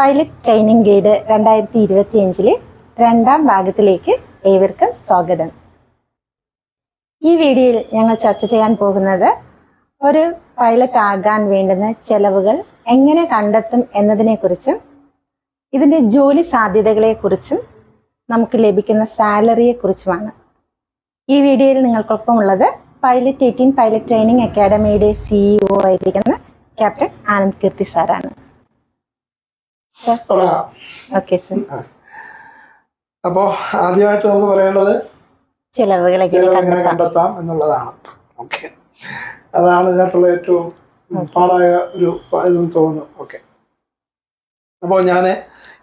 Pilot training guide 2025 രണ്ടാം ഭാഗത്തിലേക്ക് ഏവർക്കും സ്വാഗതം. ഈ വീഡിയോയിൽ ഞങ്ങൾ ചർച്ച ചെയ്യാൻ പോകുന്നത് ഒരു പൈലറ്റ് ആകാൻ വേണ്ടുന്ന ചെലവുകൾ എങ്ങനെ കണ്ടെത്തും എന്നതിനെക്കുറിച്ചും ഇതിൻ്റെ ജോലി സാധ്യതകളെക്കുറിച്ചും നമുക്ക് ലഭിക്കുന്ന സാലറിയെക്കുറിച്ചുമാണ്. ഈ വീഡിയോയിൽ നിങ്ങൾക്കൊപ്പം ഉള്ളത് പൈലറ്റ് 18 പൈലറ്റ് ട്രെയിനിങ് അക്കാഡമിയുടെ CEO ആയിരിക്കുന്ന ക്യാപ്റ്റൻ ആനന്ദ് കീർത്തി സാറാണ്. Okay sir. അപ്പോൾ ആദ്യമായിട്ട് നമുക്ക് പറയേണ്ടത് ചെലവുകൾ എങ്ങനെ കണ്ടെത്താം എന്നുള്ളതാണ്. ഓക്കെ, അതാണ് ഇതിനകത്തുള്ള ഏറ്റവും പാടായ ഒരു ഇതെന്ന് തോന്നുന്നു. ഓക്കെ, അപ്പോൾ ഞാൻ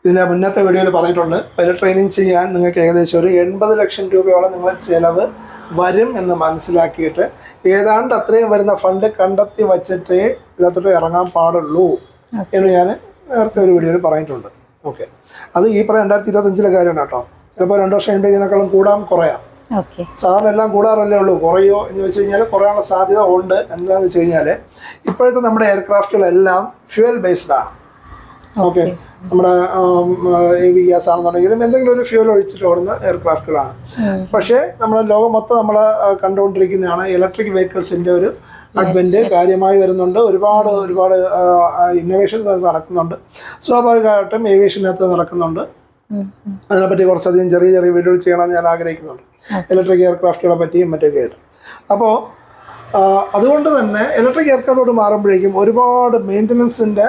ഇതിൻ്റെ മുന്നത്തെ വീഡിയോയിൽ പറഞ്ഞിട്ടുണ്ട്, പൈലറ്റ് ട്രെയിനിങ് ചെയ്യാൻ നിങ്ങൾക്ക് ഏകദേശം ഒരു 80 ലക്ഷം രൂപയോളം നിങ്ങളെ ചിലവ് വരും എന്ന് മനസ്സിലാക്കിയിട്ട് ഏതാണ്ട് അത്രയും വരുന്ന ഫണ്ട് കണ്ടെത്തി വച്ചിട്ടേ ഇതിനകത്തോട്ട് ഇറങ്ങാൻ പാടുള്ളൂ എന്ന് ഞാൻ നേരത്തെ ഒരു വീഡിയോയിൽ പറഞ്ഞിട്ടുണ്ട്. ഓക്കെ, അത് ഈ പറയാം 2025 കാര്യമാണ് കേട്ടോ. ചിലപ്പോൾ 2 വർഷം കഴിയുമ്പോൾ ഇതിനേക്കാളും കൂടാം കുറയാം. സാധാരണ എല്ലാം കൂടാറല്ലേ ഉള്ളൂ. കുറയോ എന്ന് വെച്ച് കഴിഞ്ഞാൽ കുറയാനുള്ള സാധ്യത ഉണ്ട്. എന്താണെന്ന് വെച്ച് കഴിഞ്ഞാൽ ഇപ്പോഴത്തെ നമ്മുടെ എയർക്രാഫ്റ്റുകളെല്ലാം ഫ്യൂവൽ ബേസ്ഡ് ആണ്. ഓക്കെ, നമ്മുടെ AVS ആണെന്നുണ്ടെങ്കിലും എന്തെങ്കിലും ഒരു ഫ്യൂവൽ ഒഴിച്ചിട്ട് ഓടുന്ന എയർക്രാഫ്റ്റുകളാണ്. പക്ഷേ നമ്മുടെ ലോകം മൊത്തം നമ്മൾ കണ്ടുകൊണ്ടിരിക്കുന്നതാണ് ഇലക്ട്രിക് വെഹിക്കിൾസിൻ്റെ ഒരു അഡ്വൻറ്റ് കാര്യമായി വരുന്നുണ്ട്. ഒരുപാട് ഇന്നോവേഷൻസ് അത് നടക്കുന്നുണ്ട്. സ്വാഭാവികമായിട്ടും ഏവിയേഷനകത്ത് നടക്കുന്നുണ്ട്. അതിനെപ്പറ്റി കുറച്ചധികം ചെറിയ വീഡിയോകൾ ചെയ്യണമെന്ന് ഞാൻ ആഗ്രഹിക്കുന്നുണ്ട്, ഇലക്ട്രിക് എയർക്രാഫ്റ്റുകളെ പറ്റിയും മറ്റൊക്കെ ആയിട്ട്. അപ്പോൾ അതുകൊണ്ട് തന്നെ ഇലക്ട്രിക് എയർക്രാഫ്റ്റോട് മാറുമ്പോഴേക്കും ഒരുപാട് മെയിൻ്റനൻസിൻ്റെ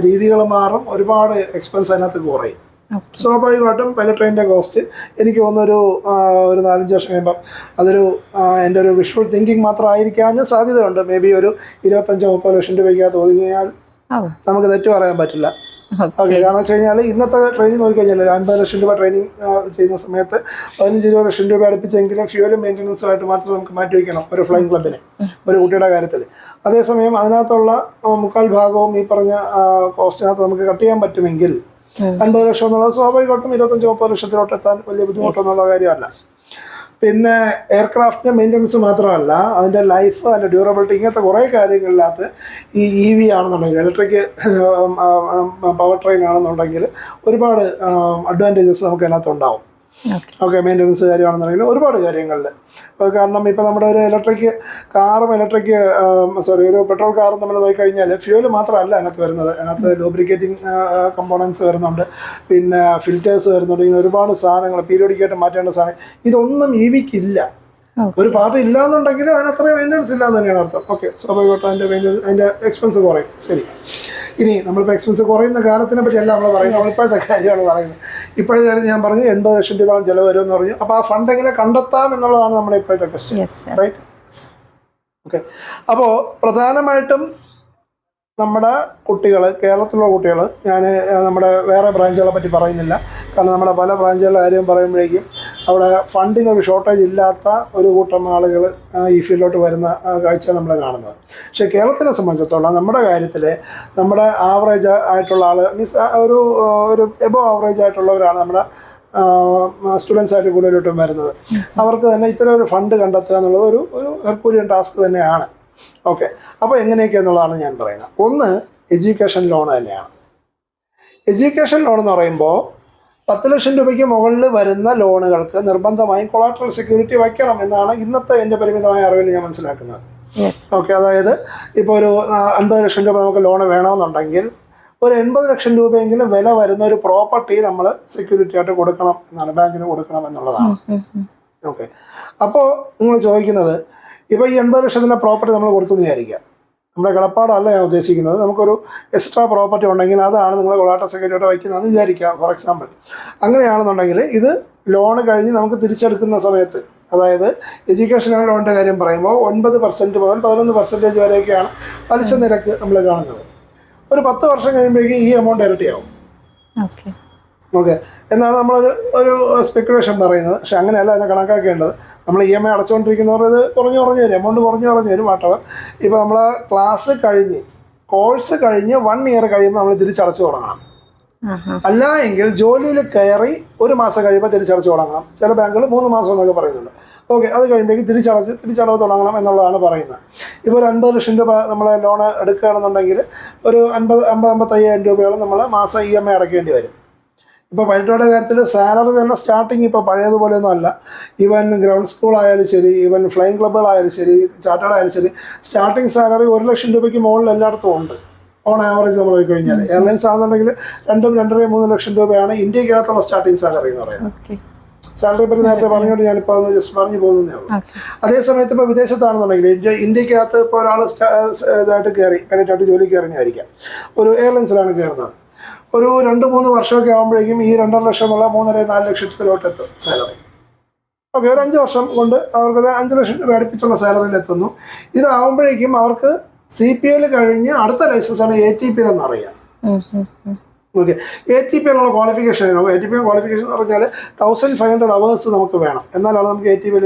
രീതികൾ മാറും, ഒരുപാട് എക്സ്പെൻസ് അതിനകത്ത് കുറയും. സ്വാഭാവികമായിട്ടും പൈലറ്റ് ട്രെയിനിൻ്റെ കോസ്റ്റ് എനിക്ക് തോന്നുന്നൊരു 4-5 വർഷം കഴിയുമ്പം അതൊരു എൻ്റെ ഒരു വിഷ്വൽ തിങ്കിങ് മാത്രമായിരിക്കാനും സാധ്യതയുണ്ട്. മേ ബി ഒരു 25-30 ലക്ഷം രൂപയ്ക്കകത്ത് ഒതുങ്ങിയാൽ നമുക്ക് തെറ്റ് പറയാൻ പറ്റില്ല. ഓക്കെ, കാരണം വെച്ച് കഴിഞ്ഞാൽ ഇന്നത്തെ ട്രെയിനിങ് നോക്കിക്കഴിഞ്ഞാൽ 50 ലക്ഷം രൂപ ട്രെയിനിങ് ചെയ്യുന്ന സമയത്ത് 15-20 ലക്ഷം രൂപ അടുപ്പിച്ചെങ്കിലും ഫ്യൂവലും മെയിൻ്റനൻസുമായിട്ട് മാത്രം നമുക്ക് മാറ്റി വയ്ക്കണം ഒരു ഫ്ലൈയിങ് ക്ലബിന്, ഒരു കുട്ടിയുടെ കാര്യത്തിൽ. അതേസമയം അതിനകത്തുള്ള 3/4 ഭാഗവും ഈ പറഞ്ഞ കോസ്റ്റിനകത്ത് നമുക്ക് കട്ട് ചെയ്യാൻ പറ്റുമെങ്കിൽ 50 ലക്ഷം എന്നുള്ളത് സ്വാഭാവികമായിട്ടും 25-30 ലക്ഷത്തിലോട്ട് എത്താൻ വലിയ ബുദ്ധിമുട്ടൊന്നുള്ള കാര്യമല്ല. പിന്നെ എയർക്രാഫ്റ്റിൻ്റെ മെയിൻ്റനൻസ് മാത്രമല്ല, അതിൻ്റെ ലൈഫ്, അതിൻ്റെ ഡ്യൂറബിലിറ്റി, ഇങ്ങനത്തെ കുറേ കാര്യങ്ങളിനകത്ത് ഈ EV ആണെന്നുണ്ടെങ്കിൽ, ഇലക്ട്രിക് പവർ ട്രെയിൻ ആണെന്നുണ്ടെങ്കിൽ ഒരുപാട് അഡ്വാൻറ്റേജസ് നമുക്ക് അതിനകത്ത് ഉണ്ടാവും. ഓക്കെ, മെയിൻ്റനൻസ് കാര്യമാണെന്നുണ്ടെങ്കിൽ ഒരുപാട് കാര്യങ്ങളിൽ. കാരണം ഇപ്പോൾ നമ്മുടെ ഒരു ഇലക്ട്രിക് കാറും ഒരു പെട്രോൾ കാറും നമ്മൾ നോക്കിക്കഴിഞ്ഞാൽ ഫ്യൂവൽ മാത്രമല്ല അതിനകത്ത് വരുന്നത്. അതിനകത്ത് ലൂബ്രിക്കേറ്റിംഗ് കമ്പോണൻസ് വരുന്നുണ്ട്, പിന്നെ ഫിൽറ്റേഴ്സ് വരുന്നുണ്ട്, ഇങ്ങനെ ഒരുപാട് സാധനങ്ങൾ പീരിയോഡിക്കായിട്ട് മാറ്റേണ്ട സാധനം. ഇതൊന്നും EVക്കില്ല. ഒരു പാർട്ടി ഇല്ലാന്നുണ്ടെങ്കിൽ അതിനത്രയും മെയിൻ്റനൻസ് ഇല്ലാന്ന് തന്നെയാണ് അർത്ഥം. ഓക്കെ, സ്വാഭാവികമായിട്ടും അതിൻ്റെ എക്സ്പെൻസ് കുറയും. ശരി, ഇനി നമ്മളിപ്പോൾ എക്സ്പെൻസ് കുറയുന്ന കാലത്തിനെ പറ്റിയല്ല നമ്മൾ പറയുന്നത്, നമ്മളിപ്പോഴത്തെ കാര്യമാണ് പറയുന്നത്. ഇപ്പോഴത്തെ കാര്യം ഞാൻ പറഞ്ഞു 80 ലക്ഷം രൂപയോളം ചിലവ് വരുമെന്ന് പറഞ്ഞു. അപ്പോൾ ആ ഫണ്ട് എങ്ങനെ കണ്ടെത്താം എന്നുള്ളതാണ് നമ്മുടെ ഇപ്പോഴത്തെ ക്വസ്റ്റ്യൻ, റൈറ്റ്? ഓക്കെ, അപ്പോൾ പ്രധാനമായിട്ടും നമ്മുടെ കുട്ടികൾ, കേരളത്തിലുള്ള കുട്ടികൾ, ഞാൻ നമ്മുടെ വേറെ ബ്രാഞ്ചുകളെ പറ്റി പറയുന്നില്ല, കാരണം നമ്മുടെ പല ബ്രാഞ്ചുകളുടെ കാര്യം പറയുമ്പോഴേക്കും അവിടെ ഫണ്ടിനൊരു ഷോർട്ടേജ് ഇല്ലാത്ത ഒരു കൂട്ടം ആളുകൾ ഈ ഫീൽഡിലോട്ട് വരുന്ന കാഴ്ച നമ്മൾ കാണുന്നത്. പക്ഷേ കേരളത്തിനെ സംബന്ധിച്ചിടത്തോളം നമ്മുടെ കാര്യത്തിൽ നമ്മുടെ ആവറേജ് ആയിട്ടുള്ള ആൾ, മീൻസ് ഒരു എബോ ആവറേജ് ആയിട്ടുള്ളവരാണ് നമ്മുടെ സ്റ്റുഡൻസായിട്ട് കൂടുതലായിട്ടും വരുന്നത്. അവർക്ക് തന്നെ ഇത്തരം ഒരു ഫണ്ട് കണ്ടെത്തുക എന്നുള്ളത് ഒരു ഹെർക്കൂലിയൻ ടാസ്ക് തന്നെയാണ്. ഓക്കെ, അപ്പോൾ എങ്ങനെയൊക്കെയെന്നുള്ളതാണ് ഞാൻ പറയുന്നത്. ഒന്ന്, എഡ്യൂക്കേഷൻ ലോൺ തന്നെയാണ്. എഡ്യൂക്കേഷൻ ലോൺ എന്ന് പറയുമ്പോൾ 10 ലക്ഷം രൂപയ്ക്ക് മുകളിൽ വരുന്ന ലോണുകൾക്ക് നിർബന്ധമായും കൊളാട്രൽ സെക്യൂരിറ്റി വയ്ക്കണം എന്നാണ് ഇന്നത്തെ എൻ്റെ പരിമിതമായ അറിവിൽ ഞാൻ മനസ്സിലാക്കുന്നത്. ഓക്കെ, അതായത് ഇപ്പോൾ ഒരു 50 ലക്ഷം രൂപ നമുക്ക് ലോൺ വേണമെന്നുണ്ടെങ്കിൽ ഒരു 80 ലക്ഷം രൂപയെങ്കിലും വില വരുന്ന ഒരു പ്രോപ്പർട്ടി നമ്മൾ സെക്യൂരിറ്റി ആയിട്ട് കൊടുക്കണം എന്നാണ്, ബാങ്കിന് കൊടുക്കണം എന്നുള്ളതാണ്. ഓക്കെ, അപ്പോൾ നിങ്ങൾ ചോദിക്കുന്നത്, ഇപ്പോൾ ഈ 80 ലക്ഷത്തിൻ്റെ പ്രോപ്പർട്ടി നമ്മൾ കൊടുത്തെന്ന് വിചാരിക്കുക. നമ്മുടെ കിടപ്പാടല്ല ഞാൻ ഉദ്ദേശിക്കുന്നത്, നമുക്കൊരു എക്സ്ട്രാ പ്രോപ്പർട്ടി ഉണ്ടെങ്കിൽ അതാണ് നിങ്ങൾ കൊളാട്രൽ സെക്യൂരിറ്റി വയ്ക്കുന്നതെന്ന് വിചാരിക്കുക, ഫോർ എക്സാമ്പിൾ. അങ്ങനെയാണെന്നുണ്ടെങ്കിൽ ഇത് ലോൺ കഴിഞ്ഞ് നമുക്ക് തിരിച്ചെടുക്കുന്ന സമയത്ത്, അതായത് എഡ്യൂക്കേഷൻ ലോണിൻ്റെ കാര്യം പറയുമ്പോൾ 9% മുതൽ 11% വരെയൊക്കെയാണ് പലിശ നിരക്ക് നമ്മൾ കാണുന്നത്. ഒരു 10 വർഷം കഴിയുമ്പോഴേക്കും ഈ എമൗണ്ട് ഇരട്ടിയാവും. ഓക്കെ, എന്നാണ് നമ്മളൊരു സ്പെക്കുലേഷൻ പറയുന്നത്. പക്ഷെ അങ്ങനെയല്ല അതിനെ കണക്കാക്കേണ്ടത്. നമ്മൾ EMI അടച്ചുകൊണ്ടിരിക്കുന്നവർ ഇത് കുറഞ്ഞു വരും, എമൗണ്ട് കുറഞ്ഞു വരും. വാട്ടവർ, ഇപ്പോൾ നമ്മൾ ക്ലാസ് കഴിഞ്ഞ്, കോഴ്സ് കഴിഞ്ഞ് 1 ഇയർ കഴിയുമ്പോൾ നമ്മൾ തിരിച്ചടച്ചു തുടങ്ങണം. അല്ല എങ്കിൽ ജോലിയിൽ കയറി 1 മാസം കഴിയുമ്പോൾ തിരിച്ചടച്ച് തുടങ്ങണം. ചില ബാങ്കുകൾ 3 മാസം എന്നൊക്കെ പറയുന്നുണ്ട്. ഓക്കെ, അത് കഴിയുമ്പോഴേക്കും തിരിച്ചടവ് തുടങ്ങണം എന്നുള്ളതാണ് പറയുന്നത്. ഇപ്പോൾ ഒരു 50 ലക്ഷം രൂപ നമ്മൾ ലോൺ എടുക്കുകയാണെന്നുണ്ടെങ്കിൽ ഒരു 55,000 രൂപയോളം നമ്മൾ മാസം EMI അടയ്ക്കേണ്ടി വരും. ഇപ്പോൾ പൈലറ്റുകളുടെ കാര്യത്തിൽ സാലറി തന്നെ സ്റ്റാർട്ടിങ് ഇപ്പോൾ പഴയതുപോലെയൊന്നും അല്ല. ഈവൻ ഗ്രൗണ്ട് സ്കൂൾ ആയാലും ശരി, ഈവൻ ഫ്ലൈയിങ് ക്ലബ്ബുകളായാലും ശരി, ചാർട്ടേഡ് ആയാലും ശരി, സ്റ്റാർട്ടിങ് സാലറി 1 ലക്ഷം രൂപയ്ക്ക് മുകളിൽ എല്ലായിടത്തും ഉണ്ട്. ഓൺ ആവറേജ് നമ്മൾ പോയി കഴിഞ്ഞാൽ എയർലൈൻസ് ആണെന്നുണ്ടെങ്കിൽ 2, 2.5, 3 ലക്ഷം രൂപയാണ് ഇന്ത്യക്കകത്തുള്ള സ്റ്റാർട്ടിങ് സാലറി എന്ന് പറയുന്നത്. സാലറിയെ പറ്റി നേരത്തെ പറഞ്ഞുകൊണ്ട് ഞാനിപ്പോൾ ഒന്ന് ജസ്റ്റ് പറഞ്ഞു പോകുന്നതേ ഉള്ളൂ. അതേസമയത്ത് ഇപ്പോൾ വിദേശത്താണെന്നുണ്ടെങ്കിൽ ഇന്ത്യക്കകത്ത് ഇപ്പോൾ ഒരാൾ ഇതായിട്ട് കയറി പൈലറ്റായിട്ട് ജോലി കയറിഞ്ഞായിരിക്കാം, ഒരു എയർലൈൻസിലാണ് കയറുന്നത്. ഒരു 2-3 വർഷമൊക്കെ ആകുമ്പോഴേക്കും ഈ 2.5 ലക്ഷം എന്നുള്ള 3-4 ലക്ഷത്തിലോട്ട് എത്തും സാലറി. ഓക്കെ, ഒരു 5 വർഷം കൊണ്ട് അവർക്കൊരു 5 ലക്ഷം രൂപ അടുപ്പിച്ചുള്ള സാലറിയിൽ എത്തുന്നു. ഇതാവുമ്പോഴേക്കും അവർക്ക് CPL കഴിഞ്ഞ് അടുത്ത ലൈസൻസാണ് ATPL എന്ന് പറയാം. ഓക്കെ, ATPL ഉള്ള ക്വാളിഫിക്കേഷൻ ആണ്. ATPL ക്വാളിഫിക്കേഷൻ എന്ന് പറഞ്ഞാൽ 1500 hours നമുക്ക് വേണം, എന്നാലാണ് നമുക്ക് ATPL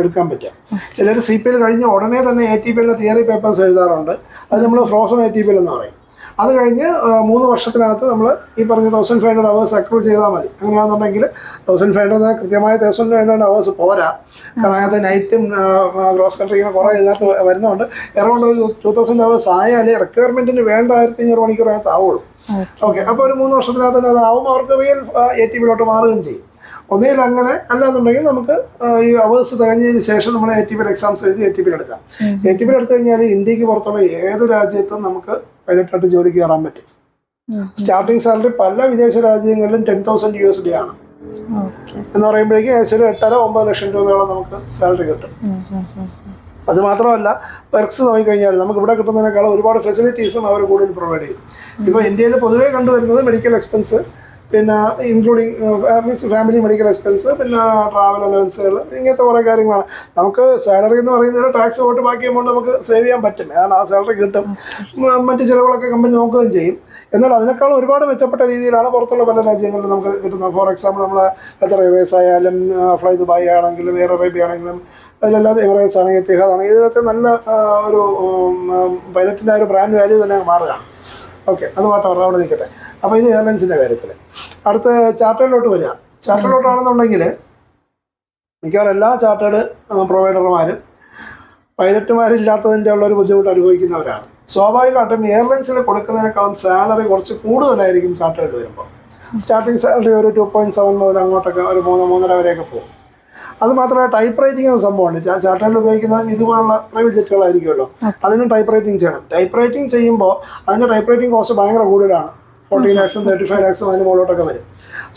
എടുക്കാൻ പറ്റുക. ചിലർ CPL കഴിഞ്ഞ് ഉടനെ തന്നെ ATPL തിയറി പേപ്പേഴ്സ് എഴുതാറുണ്ട്. അത് നമ്മൾ ഫ്രോസൺ ATPL എന്ന് പറയും. അത് കഴിഞ്ഞ് 3 വർഷത്തിനകത്ത് നമ്മൾ ഈ പറഞ്ഞ 1500 hours അക്രൂ ചെയ്താൽ മതി. അങ്ങനെയാണെന്നുണ്ടെങ്കിൽ 1500 കൃത്യമായ 1500 hours പോരാ. കാരണം അതിനകത്ത് നൈറ്റും ക്രോസ് കൺട്രി ഇങ്ങനെ കുറേ ഇതിനകത്ത് വരുന്നതുകൊണ്ട് എറൗണ്ട് ഒരു 2000 hours ആയാലേ റിക്വയർമെൻറ്റിന് വേണ്ട 1500 മണിക്കൂറിനകത്ത് ആവുള്ളൂ. ഓക്കെ, അപ്പോൾ ഒരു 3 വർഷത്തിനകത്ത് തന്നെ അതാവുമ്പോൾ അവർക്ക് റിയൽ ATPLോട്ട് മാറുകയും ചെയ്യും. ഒന്നുകിൽ അങ്ങനെ, അല്ലാന്നുണ്ടെങ്കിൽ നമുക്ക് ഈ അവേഴ്സ് തികഞ്ഞതിന് ശേഷം നമ്മൾ ATPL എക്സാംസ് എഴുതി ATPL എടുക്കാം. ATPL എടുത്തു കഴിഞ്ഞാൽ ഇന്ത്യക്ക് പുറത്തുള്ള ഏത് രാജ്യത്തും നമുക്ക് പൈലറ്റായിട്ട് ജോലിക്ക് കയറാൻ പറ്റും. സ്റ്റാർട്ടിങ് സാലറി പല വിദേശ രാജ്യങ്ങളിലും $10,000 ആണ്. എന്ന് പറയുമ്പോഴേക്കും ഏകദേശം ഒരു 8.5-9 ലക്ഷം രൂപയോളം നമുക്ക് സാലറി കിട്ടും. അത് മാത്രമല്ല, പെർക്സ് നോക്കിക്കഴിഞ്ഞാൽ നമുക്ക് ഇവിടെ കിട്ടുന്നതിനേക്കാളും ഒരുപാട് ഫെസിലിറ്റീസും അവർ കൂടുതൽ പ്രൊവൈഡ് ചെയ്യും. ഇപ്പോൾ ഇന്ത്യയിൽ പൊതുവേ കണ്ടുവരുന്നത് മെഡിക്കൽ എക്സ്പെൻസ്, പിന്നെ including means family medical expense, പിന്നെ ട്രാവൽ അലവൻസുകൾ, ഇങ്ങനത്തെ കുറേ കാര്യങ്ങളാണ്. നമുക്ക് സാലറി എന്ന് പറയുന്നത് ടാക്സ് പോയിട്ട് ബാക്കി എമൗണ്ട് നമുക്ക് സേവ് ചെയ്യാൻ പറ്റും. കാരണം ആ സാലറി കിട്ടും. മറ്റ് ചിലവുകളൊക്കെ കമ്പനി നോക്കുകയും ചെയ്യും. എന്നാൽ അതിനേക്കാളും ഒരുപാട് മെച്ചപ്പെട്ട രീതിയിലാണ് പുറത്തുള്ള പല രാജ്യങ്ങളിലും നമുക്ക് കിട്ടുന്നത്. ഫോർ എക്സാമ്പിൾ, നമ്മൾ ഖത്തർ എയർവേസ് ആയാലും, ഫ്ലൈ ദുബായ് ആണെങ്കിലും, എയർ അറേബ്യ ആണെങ്കിലും, അതിലല്ലാതെ എമിറേറ്റ്സ് ആണെങ്കിൽ, എത്തിഹാദ് ആണെങ്കിൽ, ഇതിലൊക്കെ നല്ല ഒരു പൈലറ്റിൻ്റെ ഒരു ബ്രാൻഡ് വാല്യൂ തന്നെ മാറുകയാണ്. ഓക്കെ, അത് മാറ്റം അവിടെ നിൽക്കട്ടെ. അപ്പോൾ ഇത് എയർലൈൻസിൻ്റെ കാര്യത്തിൽ. അടുത്ത ചാർട്ടേഡിലോട്ട് വരിക. ചാർട്ടേഡിലോട്ടാണെന്നുണ്ടെങ്കിൽ മിക്കവാറും എല്ലാ ചാർട്ടേഡ് പ്രൊവൈഡർമാരും പൈലറ്റുമാരില്ലാത്തതിൻ്റെ ഉള്ളൊരു ബുദ്ധിമുട്ട് അനുഭവിക്കുന്നവരാണ്. സ്വാഭാവികമായിട്ടും എയർലൈൻസിൽ കൊടുക്കുന്നതിനേക്കാളും സാലറി കുറച്ച് കൂടുതലായിരിക്കും ചാർട്ടേഡ് വരുമ്പോൾ. സ്റ്റാർട്ടിങ് സാലറി ഒരു 2.7 മുതൽ അങ്ങോട്ടൊക്കെ ഒരു 3-3.5 വരെയൊക്കെ പോകും. അത് മാത്രമല്ല, ടൈപ്പ് റൈറ്റിംഗ് എന്ന സംഭവമുണ്ട്. ചാർട്ടേഡിൽ ഉപയോഗിക്കുന്നതും ഇതുപോലുള്ള പ്രൈവറ്റ് ജെറ്റുകളായിരിക്കുമല്ലോ, അതിനും ടൈപ്പ് റൈറ്റിംഗ് ചെയ്യണം. ടൈപ്പ് റൈറ്റിംഗ് ചെയ്യുമ്പോൾ അതിൻ്റെ ടൈപ്പ് റൈറ്റിംഗ് കോസ്റ്റ് ഭയങ്കര കൂടുതലാണ്. 40 lakhs 35 lakhs അതിന് മുകളിലോട്ടൊക്കെ വരും.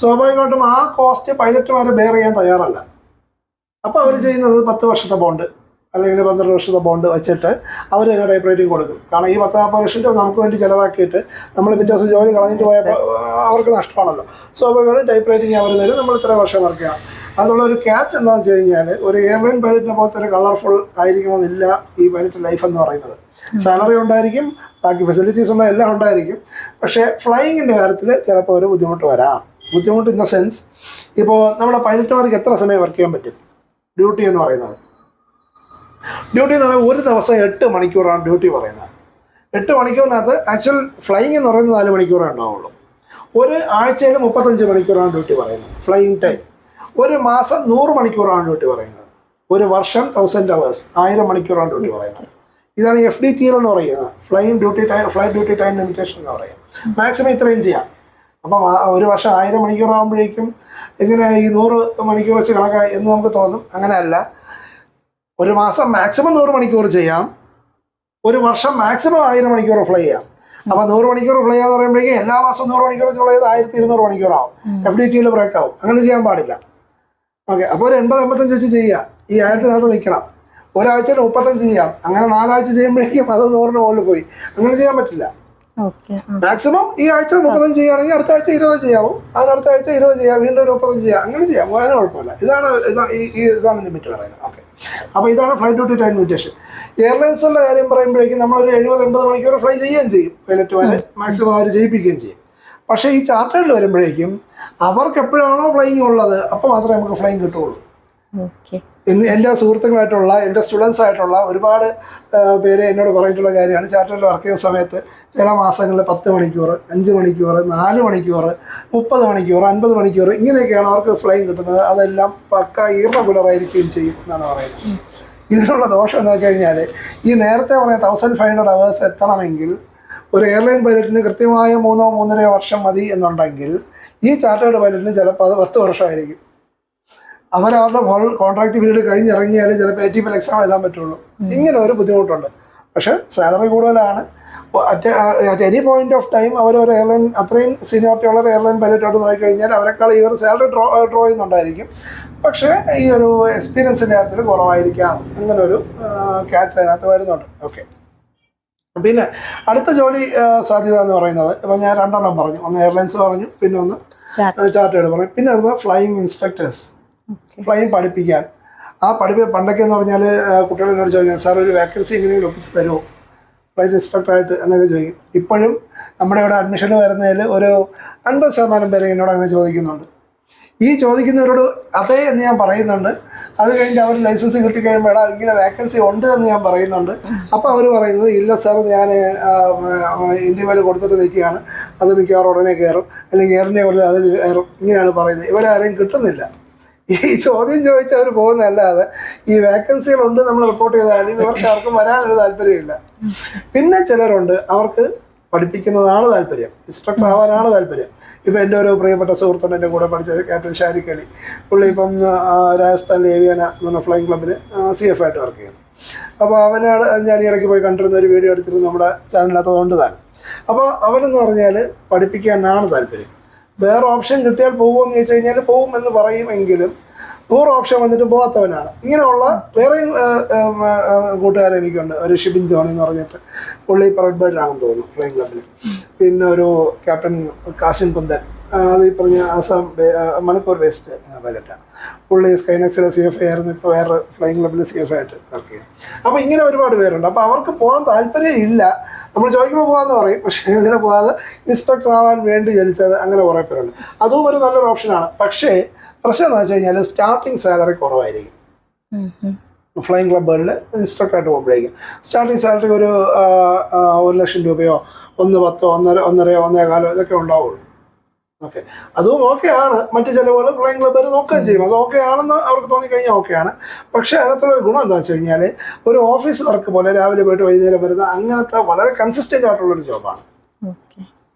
സ്വാഭാവികമായിട്ടും ആ കോസ്റ്റ് പൈലറ്റുമാരെ ബെയർ ചെയ്യാൻ തയ്യാറല്ല. അപ്പോൾ അവർ ചെയ്യുന്നത് 10 വർഷത്തെ ബോണ്ട് അല്ലെങ്കിൽ 12 വർഷത്തെ ബോണ്ട് വെച്ചിട്ട് അവർ തന്നെ ടൈപ്പ് റൈറ്റിംഗ് കൊടുക്കും. കാരണം ഈ 10-40 ലക്ഷം രൂപ നമുക്ക് വേണ്ടി ചിലവാക്കിയിട്ട് നമ്മൾ പിറ്റേ ദിവസം ജോലി കളഞ്ഞിട്ട് പോയപ്പോൾ അവർക്ക് നഷ്ടമാണല്ലോ. സ്വാഭാവികമായിട്ടും ടൈപ്പ് റൈറ്റിംഗ് അവർ തരും. നമ്മൾ ഇത്ര വർഷം വർക്ക് ചെയ്യണം. അതുള്ള ഒരു ക്യാച്ച് എന്താണെന്ന് വെച്ച് കഴിഞ്ഞാൽ, ഒരു എയർലൈൻ പൈലറ്റിനെ പോലത്തെ ഒരു കളർഫുൾ ആയിരിക്കണമെന്നില്ല ഈ പൈലറ്റ് ലൈഫ് എന്ന് പറയുന്നത്. സാലറി ഉണ്ടായിരിക്കും, ബാക്കി ഫെസിലിറ്റീസ് ഉള്ള എല്ലാം ഉണ്ടായിരിക്കും. പക്ഷേ ഫ്ലൈയിങ്ങിൻ്റെ കാര്യത്തിൽ ചിലപ്പോൾ ഒരു ബുദ്ധിമുട്ട് വരാം. ബുദ്ധിമുട്ട് ഇൻ ദ സെൻസ്, ഇപ്പോൾ നമ്മുടെ പൈലറ്റുമാർക്ക് എത്ര സമയം വർക്ക് ചെയ്യാൻ പറ്റും? ഡ്യൂട്ടി എന്ന് പറയുന്നത്, ഡ്യൂട്ടി എന്ന് പറഞ്ഞാൽ ഒരു ദിവസം 8 മണിക്കൂറാണ് ഡ്യൂട്ടി പറയുന്നത്. 8 മണിക്കൂറിനകത്ത് ആക്ച്വൽ ഫ്ലൈയിങ് എന്ന് പറയുന്നത് 4 മണിക്കൂറേ ഉണ്ടാവുള്ളൂ. ഒരു ആഴ്ചയിൽ 35 മണിക്കൂറാണ് ഡ്യൂട്ടി പറയുന്നത് ഫ്ലൈയിങ് ടൈം. ഒരു മാസം 100 മണിക്കൂറാണ് ഡ്യൂട്ടി പറയുന്നത്. ഒരു വർഷം 1000 hours 1000 മണിക്കൂറാണ് ഡ്യൂട്ടി പറയുന്നത്. ഇതാണ് FDTL എന്ന് പറയുന്നത്, ഫ്ലൈറ്റ് ഡ്യൂട്ടി ടൈം ലിമിറ്റേഷൻ എന്ന് പറയുക. മാക്സിമം ഇത്രയും ചെയ്യാം. അപ്പം ഒരു വർഷം 1000 മണിക്കൂർ ആകുമ്പോഴേക്കും എങ്ങനെ ഈ 100 മണിക്കൂർ വെച്ച് കണക്കായി എന്ന് നമുക്ക് തോന്നും. അങ്ങനെയല്ല. ഒരു മാസം മാക്സിമം 100 മണിക്കൂർ ചെയ്യാം, ഒരു വർഷം മാക്സിമം 1000 മണിക്കൂർ ഫ്ലൈ ചെയ്യാം. അപ്പോൾ 100 മണിക്കൂർ ഫ്ലൈ ചെയ്യാന്ന് പറയുമ്പോഴേക്കും എല്ലാ മാസവും 100 മണിക്കൂർ വെച്ച് ഫ്ലൈ ചെയ്ത് 1200 മണിക്കൂറാവും. FDTL ബ്രേക്ക് ആവും. അങ്ങനെ ചെയ്യാൻ പാടില്ല. ഓക്കെ, അപ്പോൾ ഒരു 80-85 വെച്ച് ചെയ്യുക. ഈ 1000-നകത്ത് നിൽക്കണം. ഒരാഴ്ചയിൽ 35 ചെയ്യാം. അങ്ങനെ 4 ആഴ്ച ചെയ്യുമ്പോഴേക്കും അത് 100-ന് മുകളിൽ പോയി. അങ്ങനെ ചെയ്യാൻ പറ്റില്ല. മാക്സിമം ഈ ആഴ്ച 35 ചെയ്യുകയാണെങ്കിൽ അടുത്ത ആഴ്ച 20 ചെയ്യാവും. അതിനടുത്ത ആഴ്ച 20 ചെയ്യാം, വീണ്ടും 35 ചെയ്യാം. അങ്ങനെ ചെയ്യാം, അതിന് കുഴപ്പമില്ല. ഇതാണ് ലിമിറ്റ് പറയുന്നത്. ഓക്കെ, അപ്പോൾ ഇതാണ് ഫ്ലൈറ്റ് ഡ്യൂട്ടി ടൈം ലിമിറ്റേഷൻ. എയർലൈൻസിൻ്റെ കാര്യം പറയുമ്പോഴേക്കും നമ്മളൊരു 70-80 മണിക്കൂർ ഫ്ലൈ ചെയ്യുകയും ചെയ്യും. പൈലറ്റുമാർ മാക്സിമം അവർ ചെയ്യിപ്പിക്കുകയും ചെയ്യും. പക്ഷേ ഈ ചാർട്ടേഡിൽ വരുമ്പോഴേക്കും അവർക്ക് എപ്പോഴാണോ ഫ്ലൈയിങ് ഉള്ളത് അപ്പോൾ മാത്രമേ നമുക്ക് ഫ്ലൈയിങ് കിട്ടുകയുള്ളൂ. ഓക്കെ. എൻ്റെ സുഹൃത്തുക്കളായിട്ടുള്ള എൻ്റെ സ്റ്റുഡൻസ് ആയിട്ടുള്ള ഒരുപാട് പേര് എന്നോട് പറഞ്ഞിട്ടുള്ള കാര്യമാണ്. ചാർട്ടേഡിൽ വർക്ക് ചെയ്യുന്ന സമയത്ത് ചില മാസങ്ങളിൽ 10 മണിക്കൂർ, 5 മണിക്കൂർ, 4 മണിക്കൂർ, 30 മണിക്കൂർ, 50 മണിക്കൂർ ഇങ്ങനെയൊക്കെയാണ് അവർക്ക് ഫ്ലൈങ് കിട്ടുന്നത്. അതെല്ലാം പക്ക ഇറഗുലർ ആയിരിക്കുകയും ചെയ്യും എന്നാണ് പറയുന്നത്. ഇതിനുള്ള ദോഷം എന്ന് വെച്ച് കഴിഞ്ഞാൽ ഈ നേരത്തെ പറഞ്ഞ 1500 hours എത്തണമെങ്കിൽ ഒരു എയർലൈൻ പൈലറ്റിന് കൃത്യമായ 3-3.5 വർഷം മതി എന്നുണ്ടെങ്കിൽ ഈ ചാർട്ടേഡ് പൈലറ്റിന് ചിലപ്പോൾ അത് 10 വർഷമായിരിക്കും. അവരവരുടെ ഫുൾ കോൺട്രാക്ട് പീരീഡ് കഴിഞ്ഞിറങ്ങിയാൽ ചിലപ്പോൾ ATPL എക്സാം എഴുതാൻ പറ്റുള്ളൂ. ഇങ്ങനെ ഒരു ബുദ്ധിമുട്ടുണ്ട്. പക്ഷേ സാലറി കൂടുതലാണ്. At any point of time അവരൊരു എയർലൈൻ അത്രയും സീനിയോറിറ്റി ഉള്ള എയർലൈൻ പൈലറ്റോട് നോക്കിക്കഴിഞ്ഞാൽ അവരെക്കാൾ ഇവർ സാലറി ഡ്രോ ചെയ്യുന്നുണ്ടായിരിക്കും. പക്ഷേ ഈ ഒരു എക്സ്പീരിയൻസിൻ്റെ കാര്യത്തിൽ കുറവായിരിക്കാം. അങ്ങനെ ഒരു ക്യാച്ച് അതിനകത്ത് വരുന്നുണ്ട്. ഓക്കെ. പിന്നെ അടുത്ത ജോലി സാധ്യത എന്ന് പറയുന്നത് ഇപ്പം ഞാൻ 2 എണ്ണം പറഞ്ഞു. ഒന്ന് എയർലൈൻസ് പറഞ്ഞു, പിന്നെ ഒന്ന് ചാർട്ടേഡ് പറഞ്ഞു. പിന്നെ അടുത്ത ഫ്ലൈയിങ് ഇൻസ്ട്രക്ടേഴ്സ്, ഫ്ലൈയിങ് പഠിപ്പിക്കാൻ. പണ്ടൊക്കെ എന്ന് പറഞ്ഞാൽ കുട്ടികളോട് ചോദിക്കാം, സാർ ഒരു വേക്കൻസി എങ്ങനെയെങ്കിലും ഒപ്പിച്ച് തരുമോ ഫ്ലൈറ്റ് ഇൻസ്ട്രക്ടറായിട്ട് എന്നൊക്കെ ചോദിക്കും. ഇപ്പോഴും നമ്മുടെ ഇവിടെ അഡ്മിഷൻ വരുന്നതിൽ ഒരു 50% പേര് എന്നോട് അങ്ങനെ ചോദിക്കുന്നുണ്ട്. ഈ ചോദിക്കുന്നവരോട് അതേ എന്ന് ഞാൻ പറയുന്നുണ്ട്. അത് കഴിഞ്ഞിട്ട് അവർ ലൈസൻസ് കിട്ടിക്കഴിയുമ്പോൾ ഇങ്ങനെ വേക്കൻസി ഉണ്ട് എന്ന് ഞാൻ പറയുന്നുണ്ട്. അപ്പോൾ അവർ പറയുന്നത് ഇല്ല സാർ, ഞാൻ ഇൻ്റർവ്യൂവിൽ കൊടുത്തിട്ട് നിൽക്കുകയാണ്, അത് മിക്കവാറും ഉടനെ കയറും, അല്ലെങ്കിൽ എയറിൻ്റെ ഉടനെ അത് കയറും, ഇങ്ങനെയാണ് പറയുന്നത്. ഇവരാരെയും കിട്ടുന്നില്ല. ഈ ചോദ്യം ചോദിച്ചവർ പോകുന്നതല്ലാതെ ഈ വേക്കൻസികളുണ്ട് നമ്മൾ റിപ്പോർട്ട് ചെയ്താലും ഇവർക്ക് ആർക്കും വരാനൊരു താല്പര്യമില്ല. പിന്നെ ചിലരുണ്ട്, അവർക്ക് പഠിപ്പിക്കുന്നതാണ് താല്പര്യം, ഇൻസ്ട്രക്ടർ ആവാനാണ് താല്പര്യം. ഇപ്പം എൻ്റെ ഒരു പ്രിയപ്പെട്ട സുഹൃത്തുണ്ട്, എൻ്റെ കൂടെ പഠിച്ച ക്യാപ്റ്റൻ ഷാരിഖ് അലി. പുള്ളി ഇപ്പം രാജസ്ഥാനിലെ ഏവിയാന എന്ന് പറഞ്ഞ ഫ്ലൈയിങ് ക്ലബിൽ CF ആയിട്ട് വർക്ക് ചെയ്യുന്നു. അപ്പോൾ അവനോട് ഞാൻ ഈ ഇടയ്ക്ക് പോയി കണ്ടിരുന്ന ഒരു വീഡിയോ എടുത്തിട്ട് നമ്മുടെ ചാനലിനകത്തതുകൊണ്ട് താൻ. അപ്പോൾ അവനെന്ന് പറഞ്ഞാൽ പഠിപ്പിക്കാനാണ് താല്പര്യം. വേറെ ഓപ്ഷൻ കിട്ടിയാൽ പോകുമെന്ന് ചോദിച്ചു കഴിഞ്ഞാൽ പോകും എന്ന് പറയുമെങ്കിലും 100 ഓപ്ഷൻ വന്നിട്ട് പോകാത്തവനാണ്. ഇങ്ങനെയുള്ള വേറെയും കൂട്ടുകാരെ എനിക്കുണ്ട്. ഒരു ഷിബിൻ ജോണി എന്ന് പറഞ്ഞിട്ട്, പുള്ളി റെഡ് ബേർഡിലാണെന്ന് തോന്നുന്നു ഫ്ലൈയിങ് ക്ലബിൽ. പിന്നെ ഒരു ക്യാപ്റ്റൻ കാസിം കുന്ദൻ, അത് ഈ പറഞ്ഞ ആസാം മണിപ്പൂർ ബേസ്ഡ് പൈലറ്റാണ്. പുള്ളി സ്കൈനെക്സിലെ CFA ആയിരുന്നു, ഇപ്പോൾ വേറെ ഫ്ലൈയിങ് ക്ലബിൽ CFA ആയിട്ട് വർക്ക് ചെയ്യും. അപ്പോൾ ഇങ്ങനെ ഒരുപാട് പേരുണ്ട്. അപ്പോൾ അവർക്ക് പോകാൻ താല്പര്യം ഇല്ല. നമ്മൾ ചോദിക്കുമ്പോൾ പോകാമെന്ന് പറയും, പക്ഷേ അങ്ങനെ പോകാതെ ഇൻസ്ട്രക്ടർ ആവാൻ വേണ്ടി ജനിച്ചത് അങ്ങനെ കുറേ പേരുണ്ട്. അതും ഒരു നല്ലൊരു ഓപ്ഷനാണ്. പക്ഷേ പ്രശ്നം എന്ന് വെച്ച് കഴിഞ്ഞാൽ സ്റ്റാർട്ടിങ് സാലറി കുറവായിരിക്കും. ഫ്ലൈയിങ് ക്ലബുകളിൽ ഇൻസ്ട്രക്ടറായിട്ട് പോകുമ്പോഴേക്കും സ്റ്റാർട്ടിങ് സാലറി ഒരു 1 ലക്ഷം രൂപയോ 1.10, 1.5, 1.25 ഇതൊക്കെ ഉണ്ടാവുള്ളൂ. ഓക്കെ, അതും ഓക്കെയാണ്. മറ്റ് ചിലവുകൾ ഫ്ലൈയിങ് ക്ലബ്ബുകാർ നോക്കുകയും ചെയ്യും. അത് ഓക്കെ ആണെന്ന് അവർക്ക് തോന്നിക്കഴിഞ്ഞാൽ ഓക്കെയാണ്. പക്ഷേ അതിനകത്തുള്ളൊരു ഗുണം എന്താ വെച്ച് കഴിഞ്ഞാൽ ഒരു ഓഫീസ് വർക്ക് പോലെ രാവിലെ പോയിട്ട് വൈകുന്നേരം വരുന്ന അങ്ങനത്തെ വളരെ കൺസിസ്റ്റൻ്റ് ആയിട്ടുള്ളൊരു ജോബാണ്.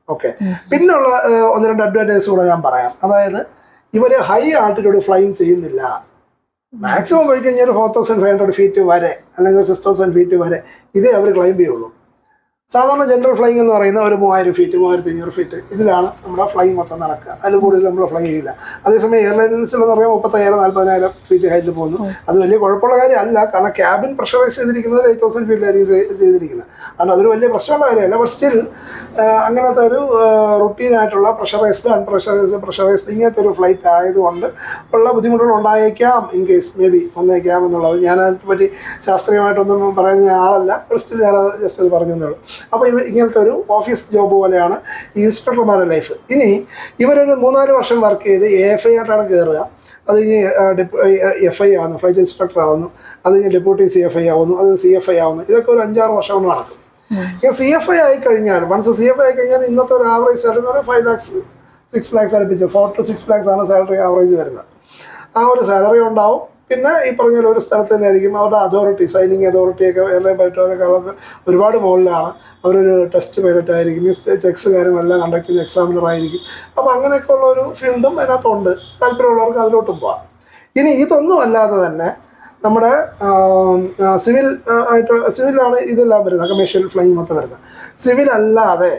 ഓക്കെ. പിന്നെയുള്ള 1-2 അഡ്വാൻറ്റേജസ് കൂടെ ഞാൻ പറയാം. അതായത് ഇവർ ഹൈ ആൾട്ടിറ്റ്യൂഡ് ഫ്ലൈയിങ് ചെയ്യുന്നില്ല. മാക്സിമം പോയി കഴിഞ്ഞാൽ 4500 ഫീറ്റ് വരെ അല്ലെങ്കിൽ 6000 ഫീറ്റ് വരെ ഇതേ അവർ ക്ലൈംബ് ചെയ്യുള്ളൂ. സാധാരണ ജനറൽ ഫ്ലൈയിങ് എന്ന് പറയുന്ന ഒരു 3000 ഫീറ്റ് 3500 ഫീറ്റ് ഇതിലാണ് നമ്മുടെ ഫ്ലൈയിങ് മൊത്തം നടക്കുക. അതിൽ കൂടുതൽ നമ്മൾ ഫ്ലൈ ചെയ്യില്ല. അതേസമയം എയർലൈൻസിൽ എന്ന് പറയുമ്പോൾ 30,000-40,000 ഫീറ്റ് ഹൈറ്റിൽ പോകുന്നു. അത് വലിയ കുഴപ്പമുള്ള കാര്യമല്ല. കാരണം ക്യാബിൻ പ്രഷറൈസ് ചെയ്തിരിക്കുന്നത് 8000 ഫീറ്റിലായിരിക്കും ചെയ്തിരിക്കുന്നത്. അതുകൊണ്ട് അതൊരു വലിയ പ്രശ്നമുള്ള കാര്യമല്ല. ബട്ട് സ്റ്റിൽ അങ്ങനത്തെ ഒരു റുട്ടീനായിട്ടുള്ള പ്രഷറൈസ്ഡ് അൺപ്രഷറൈസ്ഡ് ഇങ്ങനത്തെ ഒരു ഫ്ലൈറ്റ് ആയതുകൊണ്ട് ഉള്ള ബുദ്ധിമുട്ടുകൾ ഉണ്ടായേക്കാം. ഇൻ കേസ് മേ ബി വന്നേക്കാം എന്നുള്ളത്. ഞാനതിനെ പറ്റി ശാസ്ത്രീയമായിട്ടൊന്നും പറയുന്ന ആളല്ല. ബട്ട് സ്റ്റിൽ ഞാനത് ജസ്റ്റ് അത് പറഞ്ഞു എന്നുള്ളൂ. അപ്പോൾ ഇങ്ങനത്തെ ഒരു ഓഫീസ് ജോബ് പോലെയാണ് ഈ ഇൻസ്ട്രക്ടർമാരുടെ ലൈഫ്. ഇനി ഇവരൊരു 3-4 വർഷം വർക്ക് ചെയ്ത് AFI ആയിട്ടാണ് കയറുക. അത് കഴിഞ്ഞ് FI ആവുന്നു, ഫ്ലൈറ്റ് ഇൻസ്ട്രക്ടർ ആവുന്നു. അത് കഴിഞ്ഞ് ഡെപ്യൂട്ടി CFI ആവുന്നു, അത് CFI ആവുന്നു. ഇതൊക്കെ ഒരു 5-6 വർഷം കൊണ്ട് നടക്കും. CFI ആയിക്കഴിഞ്ഞാൽ CFI ആയിക്കഴിഞ്ഞാൽ ഇന്നത്തെ ഒരു ആവറേജ് സാലറി എന്ന് പറഞ്ഞാൽ 5 lakhs 6 lakhs അടുപ്പിച്ച് 4 to 6 lakhs ആണ് സാലറി ആവറേജ് വരുന്നത്. ആ ഒരു സാലറി ഉണ്ടാവും. പിന്നെ ഈ പറഞ്ഞ ഒരു സ്ഥലത്ത് തന്നെ ആയിരിക്കും അവരുടെ അതോറിറ്റി, സൈനിങ് അതോറിറ്റിയൊക്കെ എയർലൈൻ പൈലറ്റുകളൊക്കെ ഒരുപാട് മുകളിലാണ്. അവരൊരു ടെസ്റ്റ് പൈലറ്റ് ആയിരിക്കും, ചെക്സ് കാര്യങ്ങളെല്ലാം കണ്ടക്ട് ചെയ്യുന്ന എക്സാമിനർ ആയിരിക്കും. അപ്പോൾ അങ്ങനെയൊക്കെയുള്ള ഒരു ഫീൽഡും അതിനകത്തുണ്ട്. താല്പര്യമുള്ളവർക്ക് അതിലോട്ടും പോകാം. ഇനി ഇതൊന്നും അല്ലാതെ തന്നെ നമ്മുടെ സിവിലാണ് ഇതെല്ലാം വരുന്നത്, കമേഴ്ഷ്യൽ ഫ്ലൈയിങ് മൊത്തം വരുന്നത്. സിവിൽ അല്ലാതെ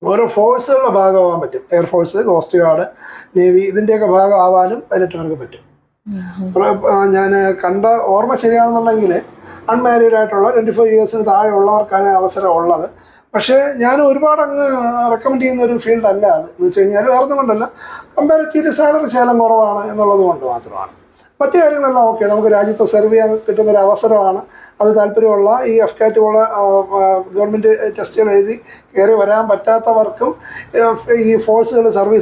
ഓരോ ഫോഴ്സുകളുടെ ഭാഗമാകാൻ പറ്റും. എയർഫോഴ്സ്, കോസ്റ്റ് ഗാർഡ്, നേവി ഇതിൻ്റെയൊക്കെ ഭാഗമാവാനും പൈലറ്റുകാർക്ക് പറ്റും. ഞാൻ കണ്ട ഓർമ്മ ശരിയാണെന്നുണ്ടെങ്കിൽ അൺമാരീഡ് ആയിട്ടുള്ള 25 ഇയേഴ്സിന് താഴെ ഉള്ളവർക്കാണ് അവസരം ഉള്ളത്. പക്ഷേ ഞാൻ ഒരുപാട് അങ്ങ് റെക്കമെൻഡ് ചെയ്യുന്ന ഒരു ഫീൽഡ് അല്ല അത്. എന്ന് വെച്ച് കഴിഞ്ഞാൽ വേറെ ഒന്നും കൊണ്ടല്ല, കമ്പാരിറ്റീവ്ലി സാലറി ശകലം കുറവാണ് എന്നുള്ളത് കൊണ്ട് മാത്രമാണ്. മറ്റു കാര്യങ്ങളെല്ലാം ഓക്കെ, നമുക്ക് രാജ്യത്തെ സെർവ് ചെയ്യാൻ കിട്ടുന്നൊരു അവസരമാണ്. അത് താല്പര്യമുള്ള ഈ FCAT പോലെ ഗവൺമെൻറ് ടെസ്റ്റുകൾ എഴുതി കയറി വരാൻ പറ്റാത്തവർക്കും ഈ ഫോഴ്സുകൾ സെർവ്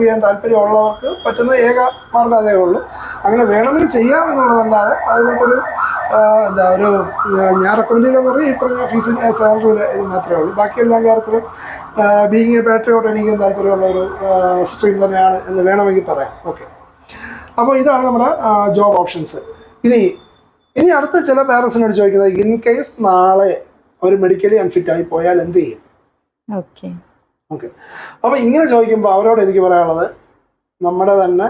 ചെയ്യാൻ താല്പര്യമുള്ളവർക്ക് പറ്റുന്ന ഏക മാർഗ്ഗം അതേ ഉള്ളൂ. അങ്ങനെ വേണമെങ്കിൽ ചെയ്യാം എന്നുള്ളതല്ലാതെ അതിനൊരു ഒരു ഞാൻ റെക്കമെൻഡ് ചെയ്യുന്നതെന്ന് പറഞ്ഞാൽ ഈ പറഞ്ഞ ഫീസ് സാലറിയുടെ ഇത് മാത്രമേ ഉള്ളൂ. ബാക്കി എല്ലാ കാര്യത്തിലും ബീയിങ് എ പാട്രിയോട്ട് എനിക്ക് താല്പര്യമുള്ള ഒരു സ്ട്രീം തന്നെയാണ് എന്ന് വേണമെങ്കിൽ പറയാം. ഓക്കെ, അപ്പോൾ ഇതാണ് നമ്മുടെ ജോബ് ഓപ്ഷൻസ്. ഇനി അടുത്ത ചില പാരൻസിനോട് ചോദിക്കുന്നത്, ഇൻ കേസ് നാളെ ഒരു മെഡിക്കലി അൺഫിറ്റ് ആയി പോയാൽ എന്ത് ചെയ്യും? ഓക്കെ, അപ്പോൾ ഇങ്ങനെ ചോദിക്കുമ്പോൾ അവരോട് എനിക്ക് പറയാനുള്ളത്, നമ്മുടെ തന്നെ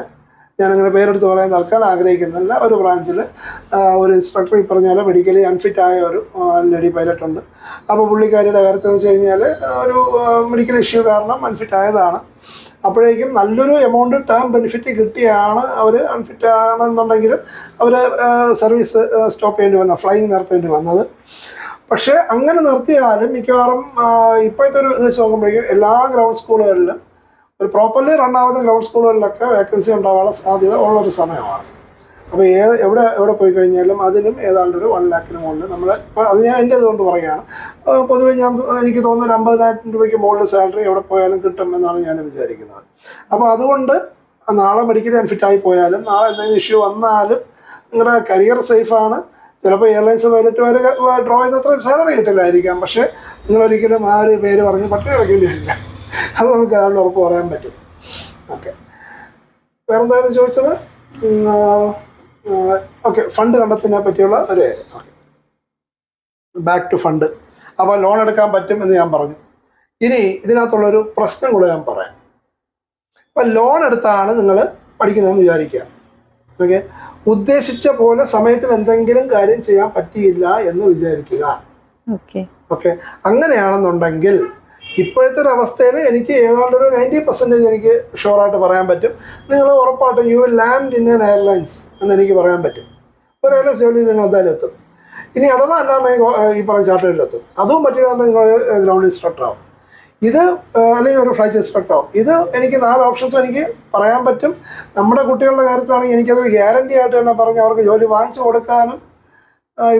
ഞാനങ്ങനെ പേരെടുത്ത് പറയാൻ തൽക്കാലം ആഗ്രഹിക്കുന്നില്ല, ഒരു ബ്രാഞ്ചിൽ ഒരു ഇൻസ്ട്രക്ടർ ഈ പറഞ്ഞ പോലെ മെഡിക്കലി അൺഫിറ്റ് ആയ ഒരു ലേഡി പൈലറ്റ് ഉണ്ട്. അപ്പോൾ പുള്ളിക്കാരിയുടെ കാര്യത്തിൽ വെച്ച് കഴിഞ്ഞാൽ ഒരു മെഡിക്കൽ ഇഷ്യൂ കാരണം അൺഫിറ്റ് ആയതാണ്. അപ്പോഴേക്കും നല്ലൊരു എമൗണ്ട് ടേം ബെനിഫിറ്റ് കിട്ടിയാണ് അവർ അൺഫിറ്റ് ആണെന്നുണ്ടെങ്കിലും അവർ സർവീസ് സ്റ്റോപ്പ് ചെയ്യേണ്ടി വന്ന, ഫ്ലൈയിങ് നിർത്തേണ്ടി വന്നത്. പക്ഷേ അങ്ങനെ നിർത്തിയാലും മിക്കവാറും ഇപ്പോഴത്തെ ഒരു ഇത് വെച്ച് നോക്കുമ്പോഴേക്കും എല്ലാ ഗ്രൗണ്ട് സ്കൂളുകളിലും ഒരു പ്രോപ്പർലി റണ്ണാവുന്ന ഗ്രൗണ്ട് സ്കൂളുകളിലൊക്കെ വേക്കൻസി ഉണ്ടാവാനുള്ള സാധ്യത ഉള്ളൊരു സമയമാണ്. അപ്പോൾ എവിടെ പോയി കഴിഞ്ഞാലും അതിനും ഏതാണ്ടൊരു 1 lakhന് മുകളിൽ നമ്മൾ ഇപ്പോൾ അത് ഞാൻ എൻ്റെ ഇതുകൊണ്ട് പറയുകയാണ്. പൊതുവെ എനിക്ക് തോന്നുന്നു ഒരു 50,000 രൂപയ്ക്ക് മുകളിൽ സാലറി എവിടെ പോയാലും കിട്ടും എന്നാണ് ഞാൻ വിചാരിക്കുന്നത്. അപ്പോൾ അതുകൊണ്ട് നാളെ മെഡിക്കലി അൺഫിറ്റ് ആയി പോയാലും നാളെ എന്തെങ്കിലും ഇഷ്യൂ വന്നാലും നിങ്ങളുടെ കരിയർ സേഫാണ്. ചിലപ്പോൾ എയർലൈൻസ് പൈലറ്റ് വരെ ഡ്രോ ചെയ്യുന്നത്ര സാലറി കിട്ടില്ലായിരിക്കാം, പക്ഷേ നിങ്ങളൊരിക്കലും ആ ഒരു പേര് പറഞ്ഞ് പട്ടി കിടക്കേണ്ടി വരില്ല. അത് നമുക്ക് അതുകൊണ്ട് ഉറപ്പ് പറയാൻ പറ്റും. ഓക്കെ, വേറെന്തായാലും ചോദിച്ചത്? ഓക്കെ, ഫണ്ട് കണ്ടെത്തുന്നതിനെ പറ്റിയുള്ള ഒരു കാര്യം. Okay, back to fund. അപ്പോൾ ലോൺ എടുക്കാൻ പറ്റും എന്ന് ഞാൻ പറഞ്ഞു. ഇനി ഇതിനകത്തുള്ളൊരു പ്രശ്നം കൂടെ ഞാൻ പറയാം. ഇപ്പം ലോൺ എടുത്താണ് നിങ്ങൾ പഠിക്കുന്നതെന്ന് വിചാരിക്കുക. ഓക്കെ, ഉദ്ദേശിച്ച പോലെ സമയത്തിന് എന്തെങ്കിലും കാര്യം ചെയ്യാൻ പറ്റിയില്ല എന്ന് വിചാരിക്കുക. ഓക്കെ, അങ്ങനെയാണെന്നുണ്ടെങ്കിൽ ഇപ്പോഴത്തെ ഒരു അവസ്ഥയിൽ എനിക്ക് ഏതാണ്ടൊരു 90% എനിക്ക് ഷുവറായിട്ട് പറയാൻ പറ്റും, നിങ്ങൾ ഉറപ്പായിട്ടും you will land in N airlines എന്ന് എനിക്ക് പറയാൻ പറ്റും. ഒരു എയർലൈൻസ് ജോലി നിങ്ങൾ എന്തായാലും എത്തും. ഇനി അഥവാ അല്ലാണ്ട് ഈ പറഞ്ഞ ചാർട്ടേഡിലെത്തും. അതും പറ്റില്ല, നിങ്ങൾ ഗ്രൗണ്ട് ഇൻസ്ട്രക്ടർ ആവും, ഇത് അല്ലെങ്കിൽ ഒരു ഫ്ലൈറ്റ് ഇൻസ്ട്രക്ടർ ആവും. ഇത് എനിക്ക് 4 ഓപ്ഷൻസ് എനിക്ക് പറയാൻ പറ്റും. നമ്മുടെ കുട്ടികളുടെ കാര്യത്തിലാണെങ്കിൽ എനിക്കതൊരു ഗ്യാരണ്ടി ആയിട്ട് തന്നെ പറഞ്ഞ് അവർക്ക് ജോലി വാങ്ങിച്ചു കൊടുക്കാനും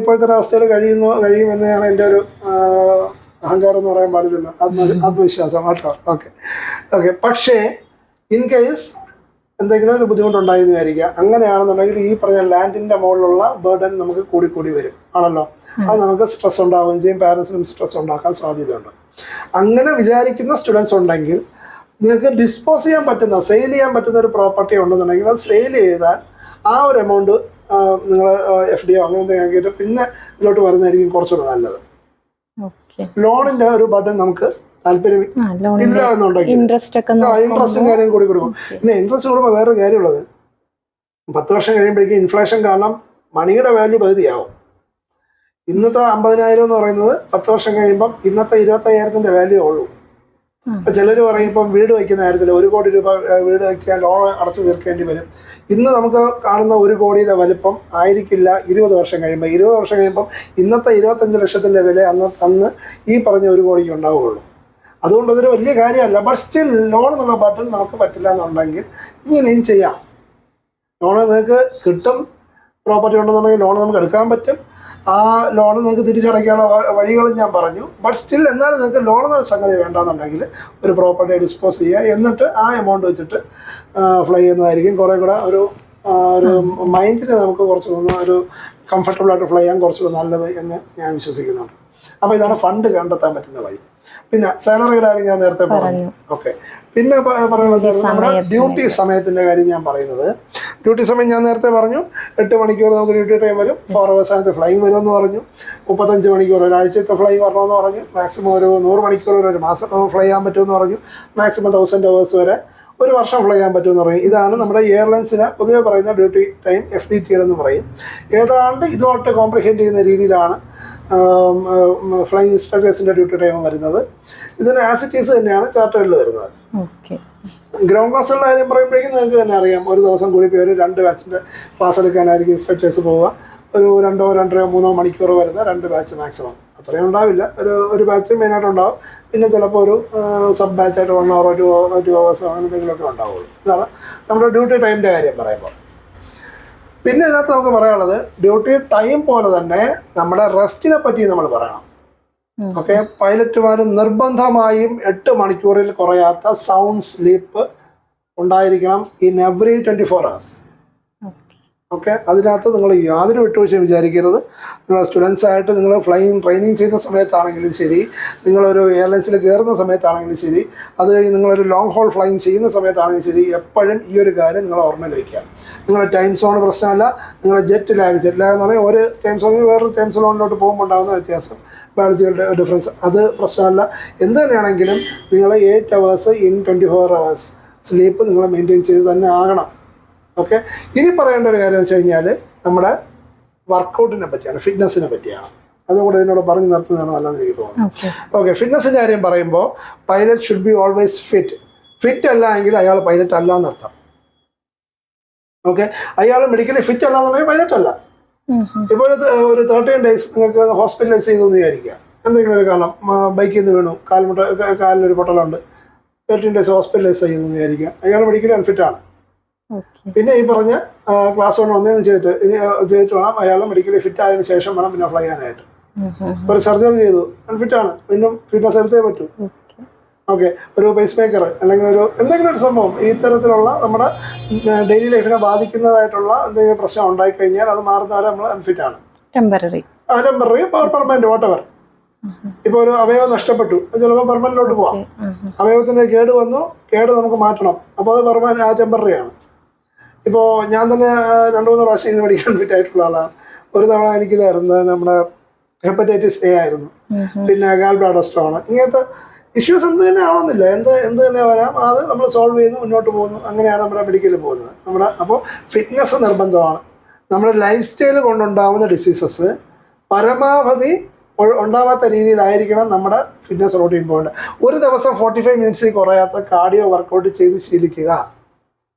ഇപ്പോഴത്തെ ഒരു അവസ്ഥയിൽ കഴിയുമെന്നാണ് എൻ്റെ ഒരു അഹങ്കാരം എന്ന് പറയാൻ പാടില്ലല്ലോ, ആത്മവിശ്വാസം കേട്ടോ. ഓക്കെ, പക്ഷേ ഇൻ കേസ് എന്തെങ്കിലും ഒരു ബുദ്ധിമുട്ടുണ്ടായെന്ന് വിചാരിക്കുക. അങ്ങനെയാണെന്നുണ്ടെങ്കിൽ ഈ പറഞ്ഞ ലാൻഡിൻ്റെ മുകളിലുള്ള ബർഡൻ നമുക്ക് കൂടി വരും ആണല്ലോ. അത് നമുക്ക് സ്ട്രെസ് ഉണ്ടാവുകയും ചെയ്യും, പാരൻസിനും സ്ട്രെസ് ഉണ്ടാക്കാൻ സാധ്യതയുണ്ട്. അങ്ങനെ വിചാരിക്കുന്ന സ്റ്റുഡൻസ് ഉണ്ടെങ്കിൽ നിങ്ങൾക്ക് ഡിസ്പോസ് ചെയ്യാൻ പറ്റുന്ന, സെയിൽ ചെയ്യാൻ പറ്റുന്ന ഒരു പ്രോപ്പർട്ടി ഉണ്ടെന്നുണ്ടെങ്കിൽ അത് സെയിൽ ചെയ്താൽ ആ ഒരു എമൗണ്ട് നിങ്ങൾ FD അങ്ങനെ എന്തെങ്കിലും ആക്കിയിട്ട് പിന്നെ ഇതിലോട്ട് വരുന്നതായിരിക്കും കുറച്ചുകൂടെ നല്ലത്. ലോണിന്റെ ഒരു ബട്ടൺ നമുക്ക് താല്പര്യം ഇല്ല എന്നുണ്ടെങ്കിൽ ഇൻട്രസ്റ്റും കാര്യം കൂടി കൊടുക്കും. പിന്നെ ഇൻട്രസ്റ്റ് കൊടുക്കുമ്പോൾ വേറെ കാര്യമുള്ളത്, 10 വർഷം കഴിയുമ്പോഴേക്കും ഇൻഫ്ലേഷൻ കാരണം മണിയുടെ വാല്യൂ പകുതിയാവും. ഇന്നത്തെ 50,000 എന്ന് പറയുന്നത് 10 വർഷം കഴിയുമ്പം ഇന്നത്തെ 25,000 വാല്യൂ ഉള്ളൂ. ഇപ്പം ചിലർ പറയും ഇപ്പം വീട് വയ്ക്കുന്ന കാര്യത്തിൽ 1 കോടി രൂപ വീട് വയ്ക്കാൻ ലോൺ അടച്ചു തീർക്കേണ്ടി വരും. ഇന്ന് നമുക്ക് കാണുന്ന 1 കോടിയുടെ വലിപ്പം ആയിരിക്കില്ല 20 വർഷം കഴിയുമ്പോൾ. 20 വർഷം കഴിയുമ്പം ഇന്നത്തെ 25 ലക്ഷത്തിൻ്റെ വില അന്ന് ഈ പറഞ്ഞ 1 കോടിക്ക് ഉണ്ടാവുകയുള്ളൂ. അതുകൊണ്ട് അതൊരു വലിയ കാര്യമല്ല. ബട്ട് സ്റ്റിൽ ലോൺ എന്നുള്ള ബട്ടൺ നമുക്ക് പറ്റില്ല എന്നുണ്ടെങ്കിൽ ഇങ്ങനെയും ചെയ്യാം. ലോണ് നിങ്ങൾക്ക് കിട്ടും, പ്രോപ്പർട്ടി ഉണ്ടെന്നുണ്ടെങ്കിൽ ലോൺ നമുക്ക് എടുക്കാൻ പറ്റും. ആ ലോൺ നിങ്ങൾക്ക് തിരിച്ചടയ്ക്കാനുള്ള വഴികളും ഞാൻ പറഞ്ഞു. ബട്ട് സ്റ്റിൽ എന്നാലും നിങ്ങൾക്ക് ലോൺ എന്നൊരു സംഗതി വേണ്ടാന്നുണ്ടെങ്കിൽ ഒരു പ്രോപ്പർട്ടി ഡിസ്പോസ് ചെയ്യുക, എന്നിട്ട് ആ എമൗണ്ട് വെച്ചിട്ട് ഫ്ലൈ ചെയ്യുന്നതായിരിക്കും കുറേ കൂടെ ഒരു മൈൻഡിന് നമുക്ക് കുറച്ചുകൂടെ ഒരു കംഫർട്ടബിളായിട്ട് ഫ്ലൈ ചെയ്യാൻ കുറച്ചുകൂടെ നല്ലത് എന്ന് ഞാൻ വിശ്വസിക്കുന്നുണ്ട്. അപ്പോൾ ഇതാണ് ഫണ്ട് കണ്ടെത്താൻ പറ്റുന്ന വഴി. പിന്നെ സാലറിയുടെ കാര്യം ഞാൻ നേരത്തെ പറഞ്ഞു. ഓക്കെ, പിന്നെ പറയുന്നത് നമ്മുടെ ഡ്യൂട്ടി സമയത്തിൻ്റെ കാര്യം ഞാൻ പറയുന്നത്. ഡ്യൂട്ടി സമയം ഞാൻ നേരത്തെ പറഞ്ഞു 8 മണിക്കൂർ നമുക്ക് ഡ്യൂട്ടി ടൈം വരും. 4 hours അതിനകത്ത് ഫ്ലൈങ് വരുമെന്ന് പറഞ്ഞു. 35 മണിക്കൂർ ഒരാഴ്ചത്തെ ഫ്ലൈങ് വരണമെന്ന് പറഞ്ഞു. മാക്സിമം ഒരു 100 മണിക്കൂർ ഒരു മാസം ഫ്ലൈ ചെയ്യാൻ പറ്റുമെന്ന് പറഞ്ഞു. മാക്സിമം 1000 hours വരെ ഒരു വർഷം ഫ്ലൈ ചെയ്യാൻ പറ്റുമെന്ന് പറയും. ഇതാണ് നമ്മുടെ എയർലൈൻസിന് പൊതുവെ പറയുന്ന ഡ്യൂട്ടി ടൈം, FDTL എന്ന് പറയും. ഏതാണ്ട് ഇതുമായിട്ട് കോംപ്രിഹെൻഡ് ചെയ്യുന്ന രീതിയിലാണ് ഫ്ലൈങ് ഇൻസ്ട്രക്ടേഴ്സിൻ്റെ ഡ്യൂട്ടി ടൈം വരുന്നത്. ഇതിന് ആസിറ്റീസ് തന്നെയാണ് ചാർട്ടേഡിൽ വരുന്നത്. ഗ്രൗണ്ട് ക്ലാസ്സുകളുടെ കാര്യം പറയുമ്പോഴേക്കും നിങ്ങൾക്ക് തന്നെ അറിയാം, ഒരു ദിവസം കൂടി പോയി 2 ബാച്ചിൻ്റെ ക്ലാസ് എടുക്കാനായിരിക്കും ഇൻസ്ട്രക്ടേഴ്സ് പോവുക. ഒരു 2, 2.5, 3 മണിക്കൂർ വരുന്ന 2 ബാച്ച് മാക്സിമം. അത്രയും ഉണ്ടാവില്ല, ഒരു ബാച്ച് മെയിനായിട്ട് ഉണ്ടാവും. പിന്നെ ചിലപ്പോൾ ഒരു സബ് ബാച്ചായിട്ട് 1 hour 2 hours അങ്ങനെ എന്തെങ്കിലുമൊക്കെ ഉണ്ടാവുള്ളൂ. ഇതാണ് നമ്മുടെ ഡ്യൂട്ടി ടൈമിൻ്റെ കാര്യം പറയുമ്പോൾ. പിന്നെ ഇതിനകത്ത് നമുക്ക് പറയാനുള്ളത് ഡ്യൂട്ടി ടൈം പോലെ തന്നെ നമ്മുടെ റെസ്റ്റിനെ പറ്റി നമ്മൾ പറയണം. ഓക്കെ, പൈലറ്റുമാർ നിർബന്ധമായും 8 മണിക്കൂറിൽ കുറയാത്ത സൗണ്ട് സ്ലീപ്പ് ഉണ്ടായിരിക്കണം ഇൻ എവറി 24 hours. ഓക്കെ, അതിനകത്ത് നിങ്ങൾ യാതൊരു വിട്ടുവീഴ്ചയും വിചാരിക്കരുത്. നിങ്ങൾ സ്റ്റുഡൻസ് ആയിട്ട് നിങ്ങൾ ഫ്ലൈയിങ് ട്രെയിനിങ് ചെയ്യുന്ന സമയത്താണെങ്കിലും ശരി, നിങ്ങളൊരു എയർലൈൻസിൽ കയറുന്ന സമയത്താണെങ്കിലും ശരി, അത് കഴിഞ്ഞ് നിങ്ങളൊരു ലോങ് ഹോൾ ഫ്ലൈയിങ് ചെയ്യുന്ന സമയത്താണെങ്കിലും ശരി, എപ്പോഴും ഈ ഒരു കാര്യം നിങ്ങൾ ഓർമ്മയിൽ വയ്ക്കുക. നിങ്ങളുടെ ടൈം സോൺ പ്രശ്നമല്ല, നിങ്ങളുടെ ജെറ്റ് ലാഗ് എന്ന് പറഞ്ഞാൽ ഒരു ടൈം സോണിൽ വേറൊരു ടൈം സോണിലോട്ട് പോകുമ്പോൾ ഉണ്ടാകുന്ന വ്യത്യാസം, ബയോളജിക്കൽ ഡിഫറൻസ്, അത് പ്രശ്നമല്ല. എന്ത് തന്നെയാണെങ്കിലും നിങ്ങൾ 8 hours ഇൻ 24 hours സ്ലീപ്പ് നിങ്ങൾ മെയിൻറ്റെയിൻ ചെയ്ത് തന്നെ ആകണം. ഓക്കെ, ഇനി പറയേണ്ട ഒരു കാര്യം എന്ന് വെച്ച് കഴിഞ്ഞാൽ നമ്മുടെ വർക്കൗട്ടിനെ പറ്റിയാണ്, ഫിറ്റ്നസ്സിനെ പറ്റിയാണ്. അതുകൂടെ ഇതിനോട് പറഞ്ഞു നിർത്തുന്നതാണ് നല്ലതെന്ന് എനിക്ക് തോന്നുന്നു. ഓക്കെ, ഫിറ്റ്നസ്സിൻ്റെ കാര്യം പറയുമ്പോൾ pilot should be always fit. Fit അല്ല എങ്കിൽ അയാൾ പൈലറ്റ് അല്ല എന്നർത്ഥം. ഓക്കെ, അയാൾ മെഡിക്കലി ഫിറ്റ് അല്ല എന്നുണ്ടെങ്കിൽ പൈലറ്റ് അല്ല. ഇപ്പോൾ ഒരു 13 days നിങ്ങൾക്ക് ഹോസ്പിറ്റലൈസ് ചെയ്തെന്ന് വിചാരിക്കുക. എന്തെങ്കിലും ഒരു കാരണം ബൈക്കിൽ നിന്ന് വീണു, കാലിനൊരു പൊട്ടലുണ്ട്, 13 days ഹോസ്പിറ്റലൈസ് ചെയ്യുന്നതെന്ന് വിചാരിക്കുക. അയാൾ മെഡിക്കലി അൺഫിറ്റാണ്. പിന്നെ ഈ പറഞ്ഞ ക്ലാസ് 1 ഒന്നേന്ന് ചെയ്തിട്ട് വേണം അയാൾ മെഡിക്കലി ഫിറ്റ് ആയതിനു ശേഷം വേണം പിന്നെ ഫ്ലൈ ചെയ്യാനായിട്ട്. ഒരു സർജറി ചെയ്തു, അൺഫിറ്റാണ്, വീണ്ടും ഫിറ്റ്നസ് എടുത്തേ പറ്റൂ. ഓക്കെ, ഒരു പേസ് മേക്കർ അല്ലെങ്കിൽ ഒരു എന്തെങ്കിലും ഒരു സംഭവം ഇത്തരത്തിലുള്ള നമ്മുടെ ഡെയിലി ലൈഫിനെ ബാധിക്കുന്നതായിട്ടുള്ള എന്തെങ്കിലും പ്രശ്നം ഉണ്ടായിക്കഴിഞ്ഞാൽ അത് മാറുന്നവരെ നമ്മൾ അൺഫിറ്റാണ്. Temporary permanent whatever. ഇപ്പോൾ ഒരു അവയവം നഷ്ടപ്പെട്ടു, അത് ചിലപ്പോൾ പെർമനന്റിലോട്ട് പോവാം. അവയവത്തിൻ്റെ കേട് വന്നു, കേട് നമുക്ക് മാറ്റണം, അപ്പോൾ അത് പെർമനന്റ് ടെമ്പററി ആണ്. ഇപ്പോൾ ഞാൻ തന്നെ 2-3 പ്രാവശ്യം മെഡിക്കൽ ഫിറ്റ് ആയിട്ടുള്ള ആളാണ്. ഒരു തവണ എനിക്കിതായിരുന്നു നമ്മുടെ ഹെപ്പറ്റൈറ്റിസ് A ആയിരുന്നു, പിന്നെ ഗാൾ ബ്ലാഡർ സ്റ്റോൺ. ഇങ്ങനത്തെ ഇഷ്യൂസ് എന്ത് തന്നെ ആവണമെന്നില്ല, എന്ത് തന്നെ വരാം, അത് നമ്മൾ സോൾവ് ചെയ്യുന്നു, മുന്നോട്ട് പോകുന്നു. അങ്ങനെയാണ് നമ്മുടെ മെഡിക്കലിൽ പോകുന്നത്. അപ്പോൾ ഫിറ്റ്നസ് നിർബന്ധമാണ്. നമ്മുടെ ലൈഫ് സ്റ്റൈൽ കൊണ്ടുണ്ടാവുന്ന ഡിസീസസ് പരമാവധി ഉണ്ടാവാത്ത രീതിയിലായിരിക്കണം നമ്മുടെ ഫിറ്റ്നസ് റൂട്ടീൻ പോകേണ്ടത്. ഒരു ദിവസം 45 minutes കുറയാത്ത കാർഡിയോ വർക്കൗട്ട് ചെയ്ത് ശീലിക്കുക.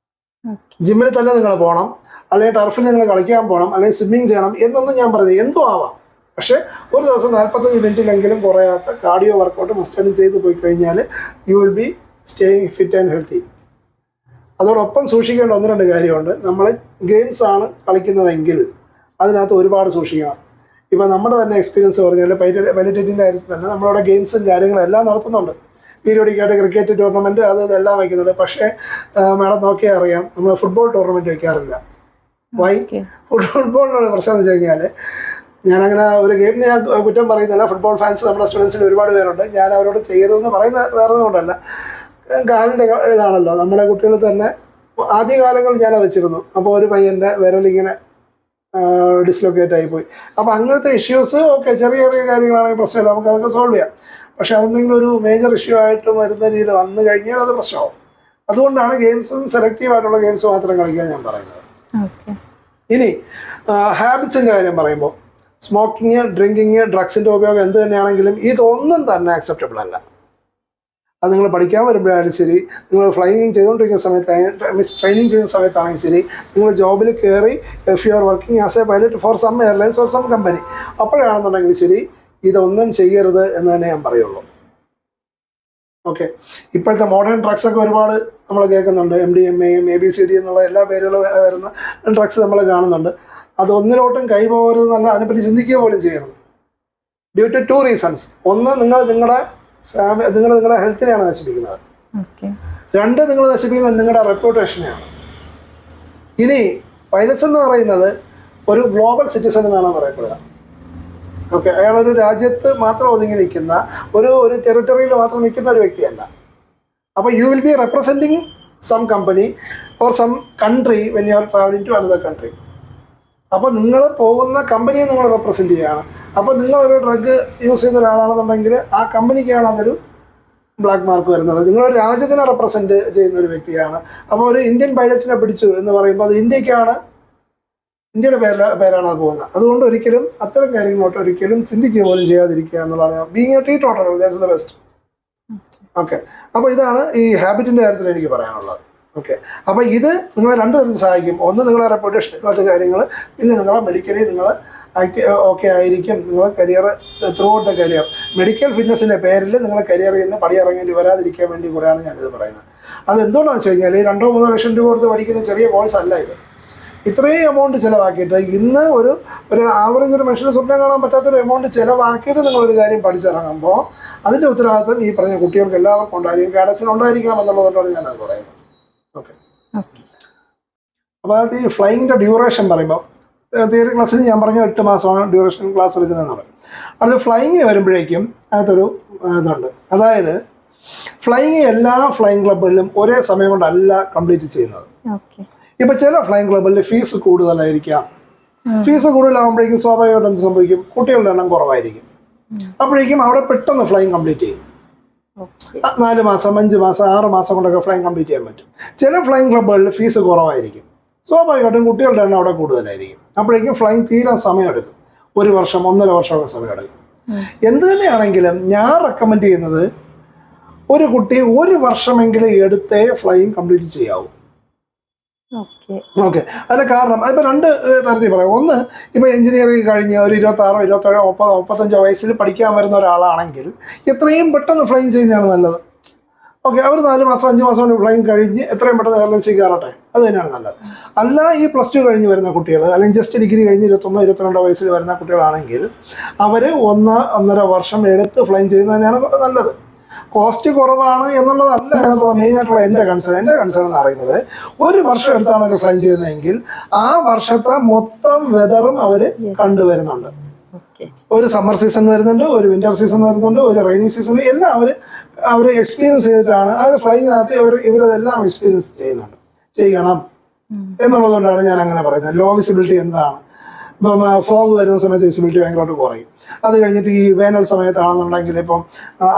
ജിമ്മിൽ തന്നെ നിങ്ങൾ പോകണം, അല്ലെങ്കിൽ ടർഫിൽ നിങ്ങൾ കളിക്കാൻ പോകണം, അല്ലെങ്കിൽ സ്വിമ്മിങ് ചെയ്യണം എന്നൊന്നും ഞാൻ പറയുന്നത്, എന്തോ ആവാം. പക്ഷേ ഒരു ദിവസം 45 മിനിറ്റിലെങ്കിലും കുറയാത്ത കാർഡിയോ വർക്കൗട്ട് മസ്റ്റായിട്ടും ചെയ്ത് പോയി കഴിഞ്ഞാൽ U will B staying fit and healthy. അതോടൊപ്പം സൂക്ഷിക്കേണ്ട 1-2 കാര്യമുണ്ട്. നമ്മൾ ഗെയിംസ് ആണ് കളിക്കുന്നതെങ്കിൽ അതിനകത്ത് ഒരുപാട് സൂക്ഷിക്കണം. ഇപ്പോൾ നമ്മുടെ തന്നെ എക്സ്പീരിയൻസ് പറഞ്ഞാൽ പൈലറ്റിൻ്റെ കാര്യത്തിൽ തന്നെ നമ്മളവിടെ ഗെയിംസും കാര്യങ്ങളും എല്ലാം നടത്തുന്നുണ്ട്. പീരിയോഡിക്കായിട്ട് ക്രിക്കറ്റ് ടൂർണമെൻറ്റ് ഇതെല്ലാം വയ്ക്കുന്നുണ്ട്. പക്ഷേ മാഡം നോക്കിയാൽ അറിയാം, നമ്മൾ ഫുട്ബോൾ ടൂർണമെൻറ്റ് വയ്ക്കാറില്ല. വൈ? ഫുട്ബോളിനുള്ള പ്രശ്നം എന്ന് വെച്ച് കഴിഞ്ഞാൽ, ഞാനങ്ങനെ ഒരു ഗെയിമിന് ഞാൻ കുറ്റം പറയുന്നില്ല. ഫുട്ബോൾ ഫാൻസ് നമ്മുടെ സ്റ്റുഡൻസിൽ ഒരുപാട് പേരുണ്ട്. ഞാൻ അവരോട് ചെയ്യരുതെന്ന് പറയുന്ന വേറെ കൊണ്ടല്ല, കാലിൻ്റെ ഇതാണല്ലോ. നമ്മുടെ കുട്ടികൾ തന്നെ ആദ്യകാലങ്ങളിൽ ഞാൻ വെച്ചിരുന്നു. അപ്പോൾ ഒരു പയ്യൻ്റെ വിരലിങ്ങനെ ഡിസ്ലൊക്കേറ്റ് ആയിപ്പോയി. അപ്പോൾ അങ്ങനത്തെ ഇഷ്യൂസ് ഓക്കെ, ചെറിയ ചെറിയ കാര്യങ്ങളാണെങ്കിൽ പ്രശ്നമില്ല, നമുക്ക് അതൊക്കെ സോൾവ് ചെയ്യാം. പക്ഷെ അതെന്തെങ്കിലും ഒരു മേജർ ഇഷ്യൂ ആയിട്ട് വരുന്ന രീതിയിൽ വന്നു കഴിഞ്ഞാൽ അത് പ്രശ്നമാവും. അതുകൊണ്ടാണ് ഗെയിംസും സെലക്റ്റീവായിട്ടുള്ള ഗെയിംസ് മാത്രം കളിക്കാൻ ഞാൻ പറയുന്നത്. ഇനി ഹാബിറ്റ്സിൻ്റെ കാര്യം പറയുമ്പോൾ സ്മോക്കിങ്, ഡ്രിങ്കിങ്, ഡ്രഗ്സിൻ്റെ ഉപയോഗം എന്ത് തന്നെയാണെങ്കിലും ഇതൊന്നും തന്നെ അക്സെപ്റ്റബിൾ അല്ല. അത് നിങ്ങൾ പഠിക്കാൻ വരുമ്പോഴായാലും ശരി, നിങ്ങൾ ഫ്ലൈയിങ് ചെയ്തുകൊണ്ടിരിക്കുന്ന സമയത്തായാലും ട്രെയിനിങ് ചെയ്യുന്ന സമയത്താണെങ്കിൽ ശരി, നിങ്ങൾ ജോബിൽ കയറി if you are working as a pilot for some airlines or some company, അപ്പോഴാണെന്നുണ്ടെങ്കിൽ ശരി ഇതൊന്നും ചെയ്യരുത് എന്ന് തന്നെ ഞാൻ പറയുള്ളൂ. ഓക്കെ, ഇപ്പോഴത്തെ മോഡേൺ ഡ്രഗ്സൊക്കെ ഒരുപാട് നമ്മൾ കേൾക്കുന്നുണ്ട്. MDMA, ABCD എന്നുള്ള എല്ലാ പേരുകൾ വരുന്ന ഡ്രഗ്സ് നമ്മൾ കാണുന്നുണ്ട്. അതൊന്നിലോട്ടും കൈ പോകരുതെന്നല്ല, അതിനെപ്പറ്റി ചിന്തിക്കുക പോലും ചെയ്യരുത്. Due to 2 reasons. ഒന്ന്, നിങ്ങളുടെ ഹെൽത്തിനെയാണ് നശിപ്പിക്കുന്നത്. 2, നിങ്ങൾ നശിപ്പിക്കുന്നത് നിങ്ങളുടെ റെപ്യൂട്ടേഷനെയാണ്. ഇനി പൈലറ്റ്സ് എന്ന് പറയുന്നത് ഒരു ഗ്ലോബൽ സിറ്റിസൺ എന്നാണ് പറയപ്പെടുക. ഓക്കെ, അയാളൊരു രാജ്യത്ത് മാത്രം ഒതുങ്ങി നിൽക്കുന്ന ഒരു ടെറിട്ടറിയിൽ മാത്രം നിൽക്കുന്ന ഒരു വ്യക്തിയല്ല. അപ്പോൾ you will be representing some company or some country when you are travelling to another country. അപ്പോൾ നിങ്ങൾ പോകുന്ന കമ്പനിയെ നിങ്ങൾ റെപ്രസെൻറ്റ് ചെയ്യുകയാണ്. അപ്പോൾ നിങ്ങളൊരു ഡ്രഗ് യൂസ് ചെയ്യുന്ന ഒരാളാണെന്നുണ്ടെങ്കിൽ ആ കമ്പനിക്കാണ് അതൊരു ബ്ലാക്ക് മാർക്ക് വരുന്നത്. നിങ്ങളൊരു രാജ്യത്തിനെ റെപ്രസെൻറ്റ് ചെയ്യുന്ന ഒരു വ്യക്തിയാണ്. അപ്പോൾ ഒരു ഇന്ത്യൻ പൈലറ്റിനെ പിടിച്ചു എന്ന് പറയുമ്പോൾ അത് ഇന്ത്യയുടെ പേരാണ് അത് പോകുന്നത്. അതുകൊണ്ട് ഒരിക്കലും അത്തരം കാര്യങ്ങളോട്ട് ഒരിക്കലും ചിന്തിക്കുക പോലും ചെയ്യാതിരിക്കുക എന്നുള്ളതാണ്. Being a teetotal that's the best. Okay, അപ്പോൾ ഇതാണ് ഈ ഹാബിറ്റിൻ്റെ കാര്യത്തിൽ എനിക്ക് പറയാനുള്ളത്. ഓക്കെ, അപ്പോൾ ഇത് നിങ്ങളെ 2 തരത്തിൽ സഹായിക്കും. ഒന്ന്, നിങ്ങളെ റെപ്യൂട്ടേഷൻ പോലത്തെ കാര്യങ്ങൾ, പിന്നെ നിങ്ങളെ മെഡിക്കലി നിങ്ങൾ ഓക്കെ ആയിരിക്കും. നിങ്ങൾ career throughout the career medical ഫിറ്റ്നസിൻ്റെ പേരിൽ നിങ്ങൾ കരിയറിൽ നിന്ന് പടിയിറങ്ങേണ്ടി വരാതിരിക്കാൻ വേണ്ടി കൂടെയാണ് ഞാനിത് പറയുന്നത്. അത് എന്തുകൊണ്ടാണെന്ന് വെച്ച് കഴിഞ്ഞാൽ 2-3 ലക്ഷം രൂപ കൊടുത്ത് പഠിക്കുന്ന ചെറിയ കോഴ്സ് അല്ല ഇത്. ഇത്രയും എമൗണ്ട് ചിലവാക്കിയിട്ട് ഇന്ന് ഒരു ആവറേജ് ഒരു മനുഷ്യന് സ്വപ്നം കാണാൻ പറ്റാത്തൊരു എമൗണ്ട് ചിലവാക്കിയിട്ട് നിങ്ങളൊരു കാര്യം പഠിച്ചിറങ്ങുമ്പോൾ അതിൻ്റെ ഉത്തരവാദിത്വം ഈ പറഞ്ഞ കുട്ടികൾക്ക് എല്ലാവർക്കും ഉണ്ടായിരിക്കും, ഗൈഡൻസിന് ഉണ്ടായിരിക്കണം എന്നുള്ളതുകൊണ്ടാണ് ഞാനത് പറയുന്നത്. ഓക്കെ. അപ്പോൾ അത് ഈ ഫ്ലൈയിങ്ങിൻ്റെ ഡ്യൂറേഷൻ പറയുമ്പോൾ തിയറി ക്ലാസ്സിൽ ഞാൻ പറഞ്ഞ 8 മാസമാണ് ഡ്യൂറേഷൻ ക്ലാസ് എടുക്കുന്നതെന്ന് പറയും. അടുത്ത് ഫ്ലൈയിങ് വരുമ്പോഴേക്കും അതിനകത്തൊരു ഇതുണ്ട്. അതായത് ഫ്ലൈയിങ് എല്ലാ ഫ്ലൈയിങ് ക്ലബ്ബുകളിലും ഒരേ സമയം കൊണ്ടല്ല കംപ്ലീറ്റ് ചെയ്യുന്നത്. ഇപ്പം ചില ഫ്ലൈയിങ് ക്ലബ്ബുകളിൽ ഫീസ് കൂടുതലായിരിക്കാം. ഫീസ് കൂടുതലാകുമ്പോഴേക്കും സ്വാഭാവികമായിട്ട് എന്ത് സംഭവിക്കും? കുട്ടികളുടെ എണ്ണം കുറവായിരിക്കും. അപ്പോഴേക്കും അവിടെ പെട്ടെന്ന് ഫ്ലൈയിങ് കംപ്ലീറ്റ് ചെയ്യും. 4 മാസം 5 മാസം 6 മാസം കൊണ്ടൊക്കെ ഫ്ലൈയിങ് കംപ്ലീറ്റ് ചെയ്യാൻ പറ്റും. ചില ഫ്ലൈയിങ് ക്ലബ്ബുകളിൽ ഫീസ് കുറവായിരിക്കും. സ്വാഭാവികമായിട്ടും കുട്ടികളുടെ എണ്ണം അവിടെ കൂടുതലായിരിക്കും. അപ്പോഴേക്കും ഫ്ലൈയിങ് തീരാൻ സമയമെടുക്കും. 1 വർഷം 1.5 വർഷമൊക്കെ സമയമെടുക്കും. എന്ത് തന്നെയാണെങ്കിലും ഞാൻ റെക്കമെൻഡ് ചെയ്യുന്നത് ഒരു കുട്ടി 1 വർഷമെങ്കിലും എടുത്തേ ഫ്ലൈയിങ് കംപ്ലീറ്റ് ചെയ്യാവൂ. ഓക്കെ. അതിന്റെ കാരണം അതിപ്പോൾ 2 തരത്തിൽ പറയാം. ഒന്ന്, ഇപ്പോൾ എഞ്ചിനീയറിംഗ് കഴിഞ്ഞ് ഒരു 26, 27, 30, 35 വയസ്സിൽ പഠിക്കാൻ വരുന്ന ഒരാളാണെങ്കിൽ എത്രയും പെട്ടെന്ന് ഫ്ലൈയിങ് ചെയ്യുന്നതാണ് നല്ലത്. ഓക്കെ. അവർ 4 മാസം 5 മാസം കൊണ്ട് ഫ്ലൈയിങ് കഴിഞ്ഞ് എത്രയും പെട്ടെന്ന് എയർലൈൻസിൽ കയറട്ടെ, അത് തന്നെയാണ് നല്ലത്. അല്ല ഈ +2 കഴിഞ്ഞ് വരുന്ന കുട്ടികൾ അല്ലെങ്കിൽ ജസ്റ്റ് ഡിഗ്രി കഴിഞ്ഞ് 21, 22 വയസ്സിൽ വരുന്ന കുട്ടികളാണെങ്കിൽ അവർ 1.5 വർഷം എടുത്ത് ഫ്ലൈയിങ് ചെയ്യുന്നത് തന്നെയാണ് നല്ലത്. കോസ്റ്റ് കുറവാണ് എന്നുള്ളതല്ല മെയിനായിട്ടുള്ള എൻ്റെ കൺസേൺ എന്ന് പറയുന്നത് 1 വർഷം എടുത്താണ് അവർ ഫ്ലൈ ചെയ്യുന്നതെങ്കിൽ ആ വർഷത്തെ മൊത്തം വെതറും അവർ കണ്ടുവരുന്നുണ്ട്. ഒരു സമ്മർ സീസൺ വരുന്നുണ്ട്, ഒരു വിന്റർ സീസൺ വരുന്നുണ്ട്, ഒരു റെയിനി സീസൺ, എല്ലാം അവർ എക്സ്പീരിയൻസ് ചെയ്തിട്ടാണ് അവർ ഫ്ലൈങ്ങിനകത്ത് ഇവരതെല്ലാം എക്സ്പീരിയൻസ് ചെയ്യണം എന്നുള്ളതുകൊണ്ടാണ് ഞാൻ അങ്ങനെ പറയുന്നത്. ലോ വിസിബിലിറ്റി എന്താണ്? ഇപ്പം ഫോഗ് വരുന്ന സമയത്ത് വിസിബിലിറ്റി ഭയങ്കരമായിട്ട് കുറയും. അത് കഴിഞ്ഞിട്ട് ഈ വേനൽ സമയത്താണെന്നുണ്ടെങ്കിൽ ഇപ്പം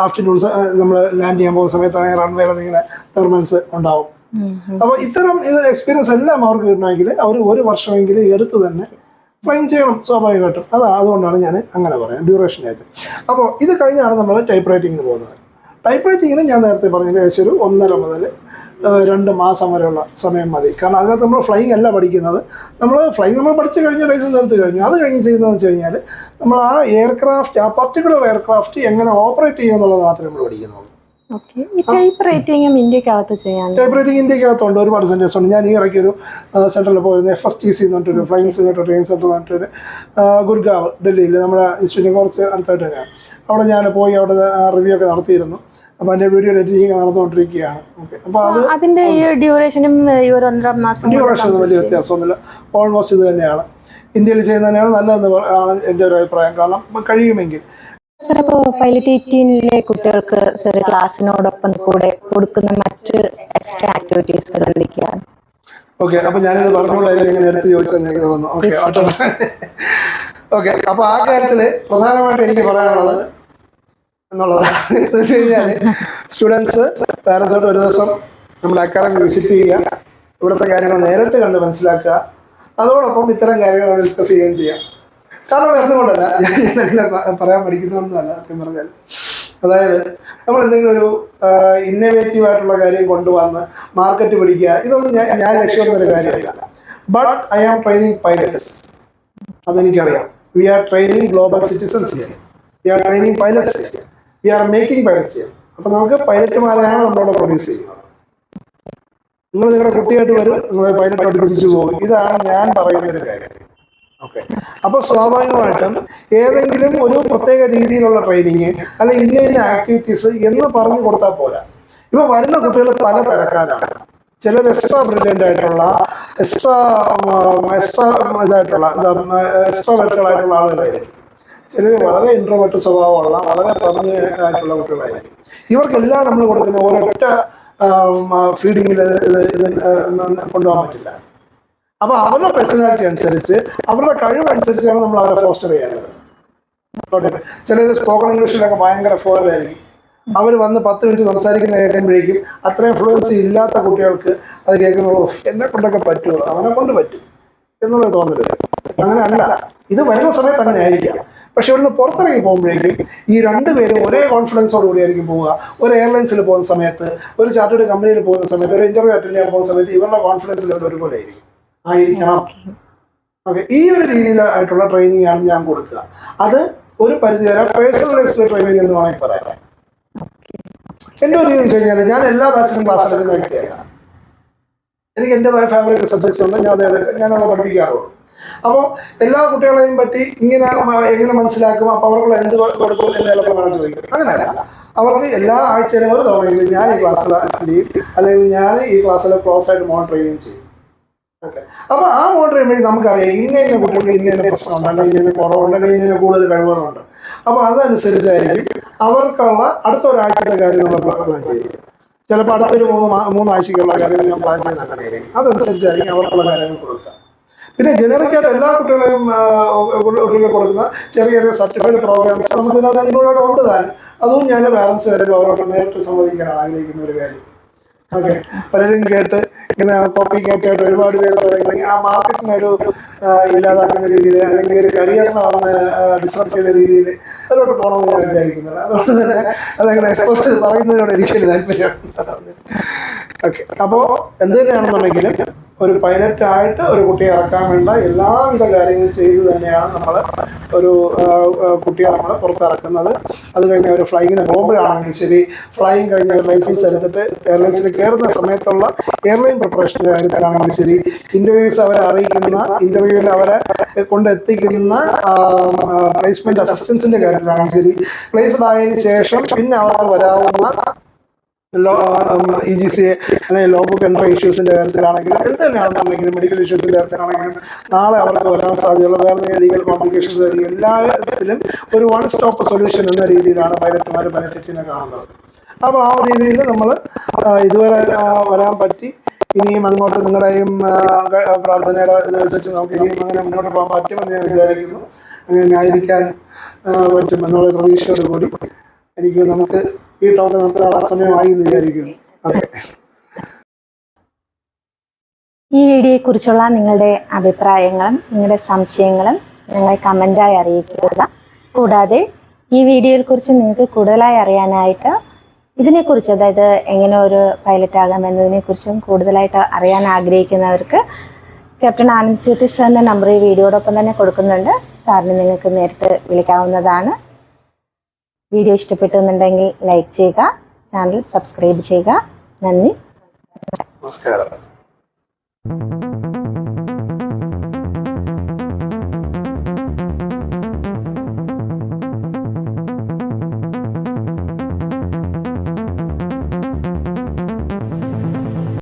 ആഫ്റ്റർനൂൺസ് നമ്മൾ ലാൻഡ് ചെയ്യാൻ പോകുന്ന സമയത്താണെങ്കിൽ റൺവേയിൽ ഇങ്ങനെ തെർമൽസ് ഉണ്ടാവും. അപ്പോൾ ഇത്തരം എക്സ്പീരിയൻസ് എല്ലാം അവർക്ക് കിട്ടണമെങ്കിൽ അവർ 1 വർഷമെങ്കിലും എടുത്ത് തന്നെ ഫ്ലൈങ് ചെയ്യണം സ്വാഭാവികമായിട്ടും. അതുകൊണ്ടാണ് ഞാൻ അങ്ങനെ പറയാം ഡ്യൂറേഷനായിട്ട്. അപ്പോൾ ഇത് കഴിഞ്ഞാണ് നമ്മൾ ടൈപ്പ് റൈറ്റിങ്ങിന് പോകുന്നത്. ടൈപ്പ് റൈറ്റിങ്ങിന് ഞാൻ നേരത്തെ പറഞ്ഞത് ഏകദേശം ഒരു 1.5 മുതൽ 2 മാസം വരെയുള്ള സമയം മതി. കാരണം അതിനകത്ത് നമ്മൾ ഫ്ലൈയിങ് അല്ല പഠിക്കുന്നത്. ഫ്ലൈയിങ് നമ്മൾ പഠിച്ചു കഴിഞ്ഞു, ലൈസൻസ് എടുത്ത് കഴിഞ്ഞു. അത് കഴിഞ്ഞ് ചെയ്യുന്നതെന്ന് വെച്ച് കഴിഞ്ഞാൽ നമ്മൾ ആ എയർക്രാഫ്റ്റ്, ആ പർട്ടിക്കുലർ എയർക്രാഫ്റ്റ് എങ്ങനെ ഓപ്പറേറ്റ് ചെയ്യും എന്നുള്ളത് മാത്രമേ നമ്മൾ പഠിക്കുന്നുള്ളൂ. ടൈപ്പ് റൈറ്റിംഗ് ഇന്ത്യക്കകത്തുണ്ട്, ഒരുപാട് സെൻറ്റേഴ്സ് ഉണ്ട്. ഞാൻ ഈ ഇടയ്ക്ക് ഒരു സെൻറ്ററിൽ പോയിരുന്നു, FSTC എന്ന് പറഞ്ഞിട്ടൊരു ഫ്ലൈയിങ് സിമുലേറ്റർ ട്രെയിനിങ് സെൻറ്റർ എന്ന് പറഞ്ഞിട്ടൊരു ഗുർഗാവ്, ഡൽഹിയിൽ നമ്മുടെ ഇൻസ്റ്റിറ്റ്യൂട്ടിന് കുറച്ച് അടുത്തായിട്ട് തന്നെയാണ്. അവിടെ ഞാൻ പോയി അവിടെ റിവ്യൂ ഒക്കെ നടത്തിയിരുന്നു. അപ്പോൾ അതിൻ്റെ വീഡിയോ എഡിറ്റിംഗ് നടന്നുകൊണ്ടിരിക്കുകയാണ്. ഓക്കെ. അപ്പോൾ അതിൻ്റെ ഡ്യൂറേഷനും 1.5 മാസം ഡ്യൂറേഷനൊന്നും വലിയ വ്യത്യാസമൊന്നുമില്ല, ഓൾമോസ്റ്റ് ഇത് തന്നെയാണ്. ഇന്ത്യയിൽ ചെയ്യുന്നത് തന്നെയാണ് നല്ലതെന്ന് ആണ് എൻ്റെ ഒരു അഭിപ്രായം. കാരണം കഴിയുമെങ്കിൽ സാർ, ഇപ്പോൾ പൈലറ്റ് 18-ലെ കുട്ടികൾക്ക് സാർ ക്ലാസ്സിനോടൊപ്പം കൂടെ കൊടുക്കുന്ന മറ്റ് എക്സ്ട്രാ ആക്ടിവിറ്റീസുകൾ എന്തൊക്കെയാണ്? ഓക്കെ. അപ്പോൾ ഞാനിത് പറഞ്ഞുകൊണ്ടായിരുന്നു ഇങ്ങനെ എടുത്ത് ചോദിച്ചാൽ എനിക്ക് തോന്നുന്നു. ഓക്കെ. അപ്പോൾ ആ കാര്യത്തിൽ പ്രധാനമായിട്ട് എനിക്ക് പറയാനുള്ളത് എന്നുള്ളതാണ് എന്ന് വെച്ച് കഴിഞ്ഞാൽ സ്റ്റുഡൻസ് പാരൻസോട്ട് ഒരു ദിവസം നമ്മുടെ അക്കാഡമി വിസിറ്റ് ചെയ്യുക, ഇവിടുത്തെ കാര്യങ്ങൾ നേരിട്ട് കണ്ട് മനസ്സിലാക്കുക, അതോടൊപ്പം ഇത്തരം കാര്യങ്ങൾ ഡിസ്കസ് ചെയ്യുകയും ചെയ്യാം. കാരണം എന്തുകൊണ്ടല്ല ഞാനങ്ങനെ പറയാൻ പഠിക്കുന്നതൊന്നുമല്ല സത്യം പറഞ്ഞാൽ. അതായത് നമ്മൾ എന്തെങ്കിലും ഒരു ഇന്നോവേറ്റീവ് ആയിട്ടുള്ള കാര്യം കൊണ്ടുവന്ന് മാർക്കറ്റ് പിടിക്കുക, ഇതൊന്നും ഞാൻ ലക്ഷ്യമുള്ള ഒരു കാര്യമല്ല. But I am training pilots, അതെനിക്കറിയാം. We are training global citizens here, we are training pilots here, we are making pilots here. അപ്പോൾ നമുക്ക് പൈലറ്റുമാരെയാണ് നമ്മളവിടെ പ്രൊഡ്യൂസ് ചെയ്യുന്നത്. നിങ്ങൾ നിങ്ങളുടെ കുട്ടിയായിട്ട് വരും, നിങ്ങൾ പൈലറ്റായിട്ട് തിരിച്ചു പോകും. ഇതാണ് ഞാൻ പറയുന്ന ഒരു കാര്യം. ഓക്കെ. അപ്പോൾ സ്വാഭാവികമായിട്ടും ഏതെങ്കിലും ഒരു പ്രത്യേക രീതിയിലുള്ള ട്രെയിനിങ് അല്ലെങ്കിൽ ഇന്ന ആക്ടിവിറ്റീസ് എന്ന് പറഞ്ഞു കൊടുത്താൽ പോരാ. ഇപ്പോൾ വരുന്ന കുട്ടികൾ പല തരക്കാരാണ്. ചിലർ എക്സ്ട്രാ ബ്രില്യൻ്റ് ആയിട്ടുള്ള എക്സ്ട്രാ വെർട്ടുകളായിട്ടുള്ള ആളുകളായിരിക്കും. ചിലർ വളരെ ഇൻട്രോവേർട്ട് സ്വഭാവമുള്ള വളരെ ആയിട്ടുള്ള കുട്ടികളായിരിക്കും. ഇവർക്കെല്ലാം നമ്മൾ കൊടുക്കുന്ന ഒരൊറ്റ ഫീഡിങ്ങിൽ കൊണ്ടുപോകാൻ പറ്റില്ല. അപ്പോൾ അവരുടെ പേഴ്സണാലിറ്റി അനുസരിച്ച് അവരുടെ കഴിവനുസരിച്ചാണ് നമ്മൾ അവരെ ഫോസ്റ്റർ ചെയ്യേണ്ടത്. ചിലർ സ്പോക്കൺ ഇംഗ്ലീഷിലൊക്കെ ഭയങ്കര ഫ്ലുവൻ്റായിരിക്കും. അവർ വന്ന് 10 മിനിറ്റ് സംസാരിക്കുന്ന കേൾക്കുമ്പോഴേക്കും അത്രയും ഫ്ലുവൻസി ഇല്ലാത്ത കുട്ടികൾക്ക് അത് കേൾക്കുമ്പോൾ എന്നെ കൊണ്ടൊക്കെ പറ്റുള്ളൂ, അവനെ കൊണ്ട് പറ്റും എന്നുള്ള തോന്നല്. അങ്ങനെ അല്ല, ഇത് വരുന്ന സമയത്ത് അങ്ങനെ ആയിരിക്കാം. പക്ഷെ ഇവിടുന്ന് പുറത്തിറങ്ങി പോകുമ്പോഴേക്കും ഈ 2 പേരും ഒരേ കോൺഫിഡൻസോട് കൂടിയായിരിക്കും പോവുക. ഒരു എയർലൈൻസിൽ പോകുന്ന സമയത്ത്, ഒരു ചാർട്ടേഡ് കമ്പനിയിൽ പോകുന്ന സമയത്ത്, ഒരു ഇന്റർവ്യൂ അറ്റൻഡ് ചെയ്യാൻ പോകുന്ന സമയത്ത് ഇവരുടെ കോൺഫിഡൻസ് ഒരുപോലെ ആയിരിക്കണം. ഓക്കെ. ഈ ഒരു രീതിയിലായിട്ടുള്ള ട്രെയിനിങ് ആണ് ഞാൻ കൊടുക്കുക. അത് ഒരു പരിധി വരെ പേഴ്സണലൈസ്ഡ് ട്രെയിനിങ് എന്ന് വേണമെങ്കിൽ പറയാം. എൻ്റെ ഒരു രീതി വെച്ച് കഴിഞ്ഞാൽ ഞാൻ എല്ലാ ബാച്ചിലും ക്ലാസ് എടുക്കുന്ന വ്യക്തിയാണ്. എനിക്ക് എൻ്റെതായ ഫേവറേറ്റ് സബ്ജക്ട്സ് ഉണ്ട്, ഞാനത് പഠിപ്പിക്കാറുള്ളൂ. അപ്പോൾ എല്ലാ കുട്ടികളെയും പറ്റി ഇങ്ങനെ എങ്ങനെ മനസ്സിലാക്കും, അപ്പോൾ അവർക്ക് എന്ത് കൊടുക്കും എന്നൊക്കെ വേണം ചോദിക്കും. അങ്ങനെയല്ല, അവർക്ക് എല്ലാ ആഴ്ചയിലും ഒരു തവണയെങ്കിലും ഞാൻ ഈ ക്ലാസ്സിൽ അറ്റൻഡ് ചെയ്യും, അല്ലെങ്കിൽ ഞാൻ ഈ ക്ലാസ്സിൽ ക്ലോസ് ആയിട്ട് മോണിറ്റർ ചെയ്യുകയും ചെയ്യും. ഓക്കെ, അപ്പോൾ ആ മോണിറ്റർ ചെയ്യുമ്പോഴേ നമുക്കറിയാം ഇന്ന കുട്ടികൾക്ക് ഇന്ന പ്രശ്നമുണ്ട്, അല്ലെങ്കിൽ ഇന്ന കുറവുണ്ട്, അല്ലെങ്കിൽ ഇന്ന കൂടുതൽ കഴിവുകളുണ്ട്. അപ്പോൾ അതനുസരിച്ചായിരിക്കും അവർക്കുള്ള അടുത്ത ഒരാഴ്ചത്തെ കാര്യം നമ്മൾ പ്ലാൻ ചെയ്യും. ചിലപ്പോൾ അടുത്തൊരു മൂന്നാഴ്ചക്കുള്ള കാര്യങ്ങൾ ഞാൻ പ്ലാൻ ചെയ്യുന്ന അങ്ങനെയായിരിക്കും. അതനുസരിച്ചായിരിക്കും അവർക്കുള്ള കാര്യങ്ങൾ കൊടുക്കുക. പിന്നെ ജനറിക്കായിട്ട് എല്ലാ കുട്ടികളെയും കുട്ടികളെ കൊടുക്കുന്ന ചെറിയ ചെറിയ സർട്ടിഫൈഡ് പ്രോഗ്രാംസ് നമുക്ക് ഇതിനോട് ഉണ്ട് താൻ. അതും ഞാൻ ബാലൻസ് വരുമ്പോൾ അവരോട് നേരിട്ട് സംവദിക്കാനാണ് ആഗ്രഹിക്കുന്ന ഒരു കാര്യം. ഓക്കെ, പലരും കേട്ട് ഇങ്ങനെ കോപ്പി കേട്ടായിട്ട് ഒരുപാട് പേര് തുടങ്ങി ആ മാർക്കറ്റിനൊരു ഇല്ലാതാക്കുന്ന രീതിയിൽ, അല്ലെങ്കിൽ ഒരു കരിയറിനെ വന്ന് ഡിസ്ട്രക്ട് ചെയ്യുന്ന രീതിയിൽ അതിലോട്ട് പോകണമെന്ന് ഞാൻ വിചാരിക്കുന്നത്. അതുകൊണ്ട് തന്നെ അതങ്ങനെ എക്സ്പോസ് ചെയ്ത് പറയുന്നതിനോട് എനിക്കൊരു താല്പര്യമുണ്ട്. ഓക്കെ, അപ്പോൾ എന്ത് തന്നെയാണെന്നുണ്ടെങ്കിലും ഒരു പൈലറ്റായിട്ട് ഒരു കുട്ടിയെ ഇറക്കാൻ വേണ്ട എല്ലാവിധ കാര്യങ്ങളും ചെയ്തു തന്നെയാണ് നമ്മൾ ഒരു കുട്ടിയെ നമ്മൾ പുറത്തിറക്കുന്നത്. അത് കഴിഞ്ഞ് ഒരു ഫ്ലൈങ്ങിന് പോകുമ്പോഴാണെങ്കിൽ ശരി, ഫ്ലൈങ് കഴിഞ്ഞ് ലൈസൻസ് എടുത്തിട്ട് എയർലൈൻസിൽ കയറുന്ന സമയത്തുള്ള എയർലൈൻ പ്രിപ്പറേഷൻ്റെ കാര്യത്തിലാണെങ്കിൽ ശരി, ഇൻ്റർവ്യൂസ് അവരെ അറിയിക്കുന്ന, ഇൻ്റർവ്യൂവിൽ അവരെ കൊണ്ടെത്തിക്കുന്ന പ്ലേസ്മെൻറ്റ് അസിസ്റ്റൻസിൻ്റെ കാര്യത്തിലാണെങ്കിൽ ശരി, പ്ലേസ്ഡ് ആയതിനു ശേഷം പിന്നെ അവർക്ക് വരാവുന്ന EGC അല്ലെങ്കിൽ ലോ ബുക്ക് എൻട്രി ഇഷ്യൂസിൻ്റെ കാര്യത്തിലാണെങ്കിലും എന്ത് തന്നെയാണെന്നുണ്ടെങ്കിലും, മെഡിക്കൽ ഇഷ്യൂസിൻ്റെ കാര്യത്തിലാണെങ്കിലും, നാളെ അവർക്ക് വരാൻ സാധ്യതയുള്ള വേറെ ലീഗൽ കോംപ്ലിക്കേഷൻസ്, എല്ലാത്തിലും ഒരു വൺ സ്റ്റോപ്പ് സൊല്യൂഷൻ എന്ന രീതിയിലാണ് പൈലറ്റുമാർ പൈലറ്റിനെ കാണുന്നത്. അപ്പോൾ ആ രീതിയിൽ നമ്മൾ ഇതുവരെ വരാൻ പറ്റി. ഇനിയും അങ്ങോട്ട് നിങ്ങളുടെയും പ്രാർത്ഥനയുടെ ഇതനുസരിച്ച് നമുക്ക് ഇനിയും അങ്ങനെ മുന്നോട്ട് പോകാൻ പറ്റുമെന്ന് ഞാൻ വിചാരിക്കുന്നു. അങ്ങനെ ന്യായീകരിക്കാൻ പറ്റുമെന്നുള്ള പ്രതീക്ഷയോടുകൂടി നമുക്ക് ഈ ടോക്ക് നമുക്ക് സമയമായി എന്ന് വിചാരിക്കുന്നു. അതെ, ഈ വീഡിയോയെ കുറിച്ചുള്ള നിങ്ങളുടെ അഭിപ്രായങ്ങളും നിങ്ങളുടെ സംശയങ്ങളും ഞങ്ങൾ കമൻ്റായി അറിയിക്കുക. കൂടാതെ ഈ വീഡിയോയെ കുറിച്ച് നിങ്ങൾക്ക് കൂടുതലായി അറിയാനായിട്ട് ഇതിനെക്കുറിച്ച്, അതായത് എങ്ങനെ ഒരു പൈലറ്റ് ആകാം എന്നതിനെക്കുറിച്ചും കൂടുതലായിട്ട് അറിയാൻ ആഗ്രഹിക്കുന്നവർക്ക് ക്യാപ്റ്റൻ ആനന്ദ് കീർത്തി സാറിൻ്റെ നമ്പർ ഈ വീഡിയോടൊപ്പം തന്നെ കൊടുക്കുന്നുണ്ട്. സാറിന് നിങ്ങൾക്ക് നേരിട്ട് വിളിക്കാവുന്നതാണ്. വീഡിയോ ഇഷ്ടപ്പെട്ടുന്നുണ്ടെങ്കിൽ ലൈക്ക് ചെയ്യുക, ചാനൽ സബ്സ്ക്രൈബ് ചെയ്യുക. നന്ദി, നമസ്കാരം.